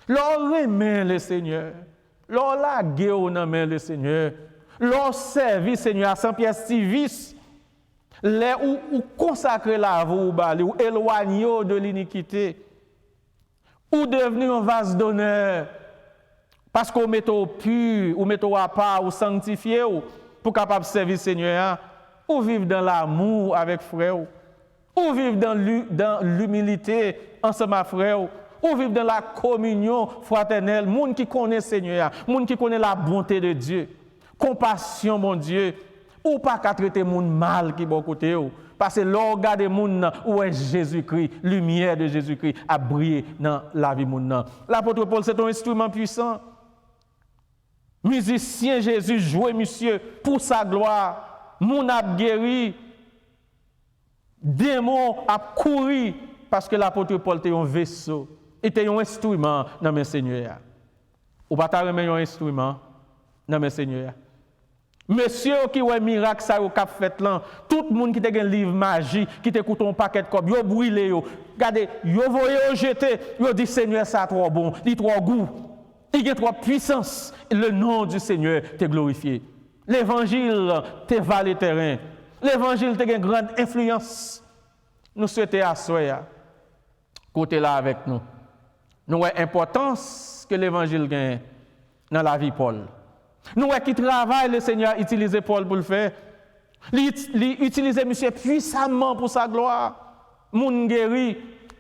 L'on remet le Seigneur, l'on la guerre dans main le Seigneur, l'on servit Seigneur sans pièce civis, les ou consacrer la vie ou éloigner de l'iniquité, ou devenir un vase d'honneur parce qu'on met au pur ou met au à part ou sanctifié pour capable servir Seigneur, ou vivre dans l'amour avec frère, ou vivre dans l'humilité ensemble avec frère, ou vivre dans la communion fraternelle, monde qui connaît Seigneur, monde qui connaît la bonté de Dieu, compassion mon Dieu, ou pas qu'à traiter monde mal qui bon côté parce que l'organe de monde où est Jésus-Christ, lumière de Jésus-Christ a brillé dans la vie monde. L'apôtre Paul c'est un instrument puissant. Musicien Jésus joué monsieur pour sa gloire, mon a guéri, démon a couru parce que l'apôtre Paul était un vaisseau, était un instrument dans mes seigneurs. Ou pas ta remettre un instrument dans mes seigneurs. Monsieur qui ouais miracle ça au cap fait là, tout le monde qui te un livre magie, qui t'écoute un paquet de cob, yo brûlé yo. Regardez, yo voyé yo jeter, yo dit Seigneur ça trop bon, il trop goût. Il y a trop puissance. Le nom du Seigneur t'est glorifié. L'évangile t'est valé terrain. L'évangile t'est une grande influence. Nous souhaitons asseoir côté là avec nous. Nous avons l'importance que l'évangile gagne dans la vie Paul. Nous avons qui travaille le Seigneur utiliser Paul pour le faire. Il utilise monsieur puissamment pour sa gloire. Moun guéri,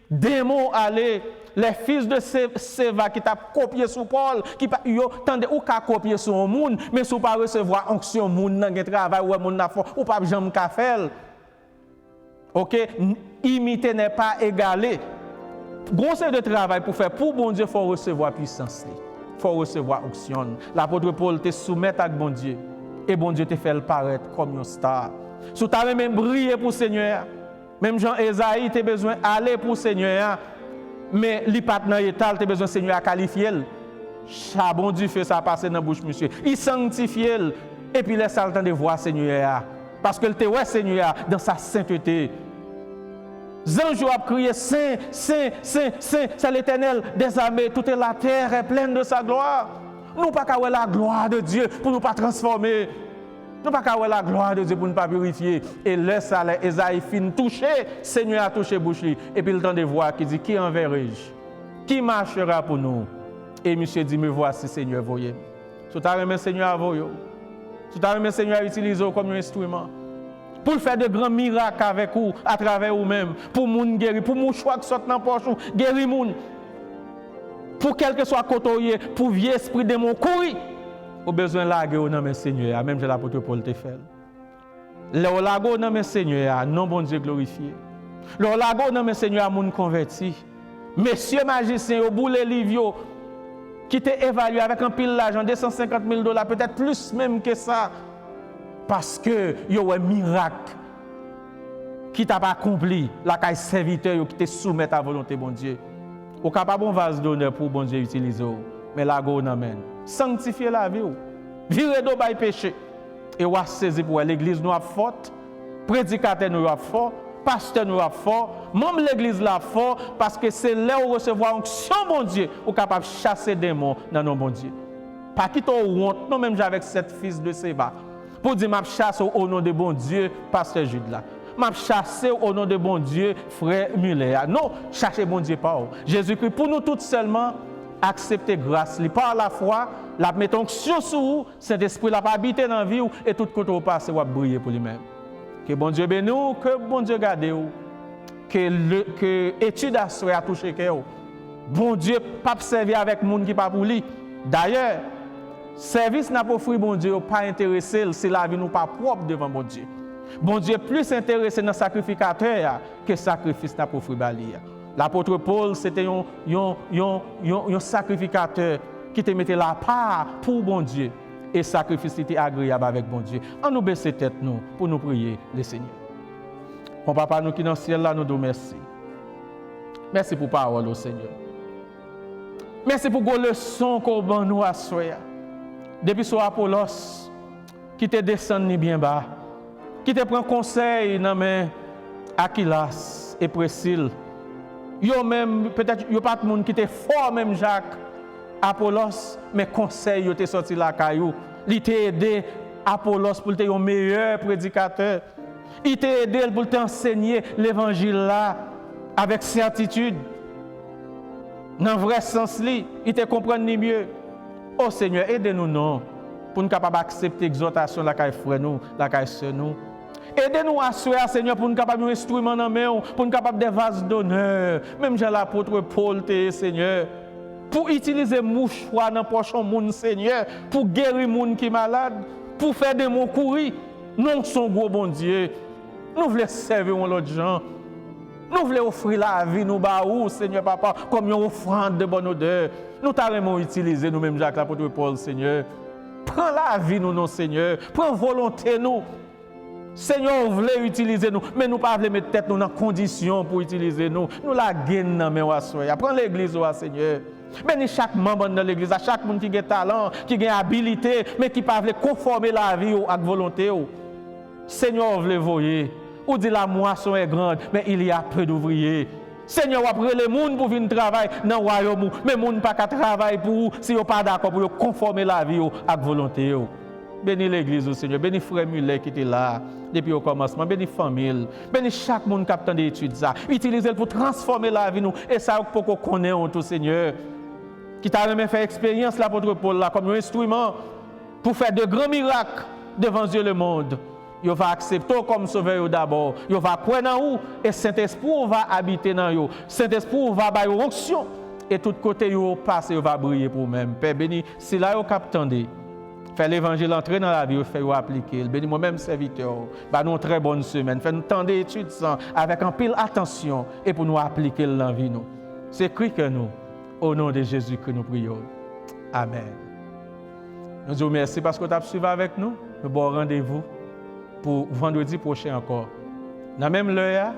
démon aller. Les fils de Séva qui t'a copié sur Paul, qui yo tande ou ka copier sur un monde, mais sous pas recevoir onction monde dans travail ou monde na fort ou pas jamais ka faire. OK, imiter n'est pas égaler. Gros de travail pour faire pour bon Dieu, faut recevoir puissance. Faut recevoir onction. L'apôtre Paul te soumet à bon Dieu et bon Dieu te fait le paraître comme une star. Si tu as même brillé pour le Seigneur, même Jean Esaïe, tu as besoin d'aller pour le Seigneur, mais il pas dans l'état, tu as besoin du Seigneur à qualifier. Chaque bon Dieu fait ça passer dans la bouche, monsieur. Il sanctifie, et puis laisse le temps de voir le Seigneur. Parce que te voit Seigneur dans sa sainteté. Zanjou a crié Saint, Saint, Saint, Saint, c'est l'Éternel des armées. Toute la terre est pleine de sa gloire. Nous pas qu'à voir la gloire de Dieu pour nous pas transformer. Nous pas qu'à voir la gloire de Dieu pour nous pas purifier. Et laisse aller Esaïe fin toucher, Seigneur a touché bouche. Et puis le temps de voir qui dit qui enverrai-je? Qui marchera pour nous? Et monsieur dit me voici Seigneur voyez. Si tu as remis Seigneur à voyer. Si tu as remis Seigneur à utiliser comme un instrument. Pour faire de grands miracles avec vous, à travers vous-même, pour moun guérir, pour moun choix qui sort dans la poche, guérir moun. Pour quel que soit côté, pour vieux esprit de mon courir, au besoin de laguer au nom de Seigneur, même si l'apôtre Paul te fait. Le lago au nom de Seigneur, non bon Dieu glorifié. Le lago au nom de Seigneur, moun converti. Messieurs magiciens, au bout les livres, qui t'est évalué avec un pile d'argent, $250 000, peut-être plus même que ça. Parce que il y a un miracle qui t'a pas accompli, la caille serviteur qui te soumet à la volonté bon Dieu. Ou capable un vase d'honneur pour bon Dieu utiliser, mais la go n'amène. Sanctifier la vie, virer d'eau by péché. Et ou saisir pour l'église nous a forte, prédicateur nous a fort, pasteur nous a fort, membre l'église là fort parce que c'est là où recevoir onction bon Dieu, ou capable chasser des démons dans nos bon Dieu. Pas quitter honte, non même avec sept fils de Séba. Pour dire, m'a chasse au nom de bon Dieu, pasteur Jude là. M'a chasse au nom de bon Dieu, frère Muller. Non, cherchez bon Dieu pas. Jésus-Christ, pour nous tous seulement, accepter grâce. Par la foi, la mettons sur vous, cet esprit là pas habiter dans la vie et tout côté au passé va briller pour lui-même. Que bon Dieu bénisse, que bon Dieu garde vous. Que étude à soi a touché cœur. Bon Dieu pas servir avec monde qui pas pour lui. D'ailleurs, service n'a pas offert bon Dieu, pas intéressé, c'est la vie nous pas propre devant bon Dieu. Bon Dieu plus intéressé dans le sacrificateur que le sacrifice n'a pas offert bali. L'apôtre Paul, c'était un sacrificateur qui te mettait la part pour bon Dieu. Et le sacrifice était agréable avec bon Dieu. On nous baisse tête nous pour nous prier le Seigneur. Mon papa, nous qui dans le ciel là, nous disons merci. Merci pour la parole au Seigneur. Merci pour la leçon qu'on nous a soya. Depuis ce Apollos, qui te descend bien bas, qui te prend conseil dans mes Aquilas et Priscille. Yo même peut-être yo pas de monde qui te fort même Jacques Apollos, mais conseil yo te sorti la caillou. Il t'a aidé Apollos pour être un meilleur prédicateur. Il t'a aidé pour t'enseigner l'évangile là avec certitude. Dans le vrai sens li, il te comprend ni mieux. Oh Seigneur, aidez-nous non pour nous capables d'accepter l'exhortation la caille frère nous, la caille sœur nous. Aidez-nous à soeur Seigneur pour nous capables d'un instrument dans main, pour nous capables des vases d'honneur. Même j'ai l'apôtre Paul Seigneur, pour utiliser mouchoir dans poche monde Seigneur, pour guérir monde qui malade, pour faire des mots courir. Nous sommes gros bon Dieu. Nous voulons servir l'autre gens. Nous voulons offrir la vie, nous baou, Seigneur Papa, comme une offrande de bonne odeur. Nous t'avons utilisé nous-mêmes, Jacques, l'apôtre Paul, Seigneur. Prends la vie, nous, non, Seigneur. Prends volonté, nous. Seigneur, on voulait utiliser nous, mais nous ne pouvons pas mettre tête nous dans condition pour utiliser nous. Nous la gagnons dans mes soeurs. Prends l'église, Seigneur. Bénis chaque membre de l'église, chaque monde qui a talent, qui a habilité, mais qui ne peut pas conformer la vie avec volonté. Seigneur, on voulait voyer. Ou dit la moisson est grande, mais il y a peu d'ouvriers. Seigneur, après les gens pour venir travailler dans le royaume, mais les gens ne peuvent pas travailler pour vous si vous n'êtes pas d'accord pour conformer la vie avec volonté. Bénis l'église, Seigneur. Bénis frère Muller qui était là depuis le commencement. Bénis la famille. Bénis chaque monde qui a tant d'études. Utilisez-le pour transformer la vie. Et ça, pour qu'on connaisse tout, Seigneur. Qui t'a même fait expérience, l'apôtre Paul, là, comme un instrument pour faire de grands miracles devant Dieu le monde. Il va accepter comme sauveur d'abord. Il va croire dans vous et Saint-Esprit va habiter dans vous. Saint-Esprit va faire une onction et tout côté vous passe et va briller pour vous-même. Père béni, si là vous captez, fait l'évangile entrer dans la vie, fait vous appliquer. Béni moi-même serviteur. Bah nous très bonne semaine. Fait nous temps d'études avec un pile attention et pour nous appliquer dans la vie nous. C'est Christ que nous au nom de Jésus que nous prions. Amen. Nous disons merci parce que tu as suivi avec nous. nous avons rendez-vous pour vendredi prochain encore. Dans la même l'heure,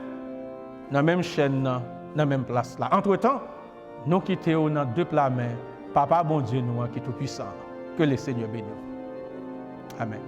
dans la même chaîne, dans la même place là. Entre-temps, nous quittons dans deux plats mains. Papa, bon Dieu, nous qui est tout puissant. Que le Seigneur bénisse. Amen.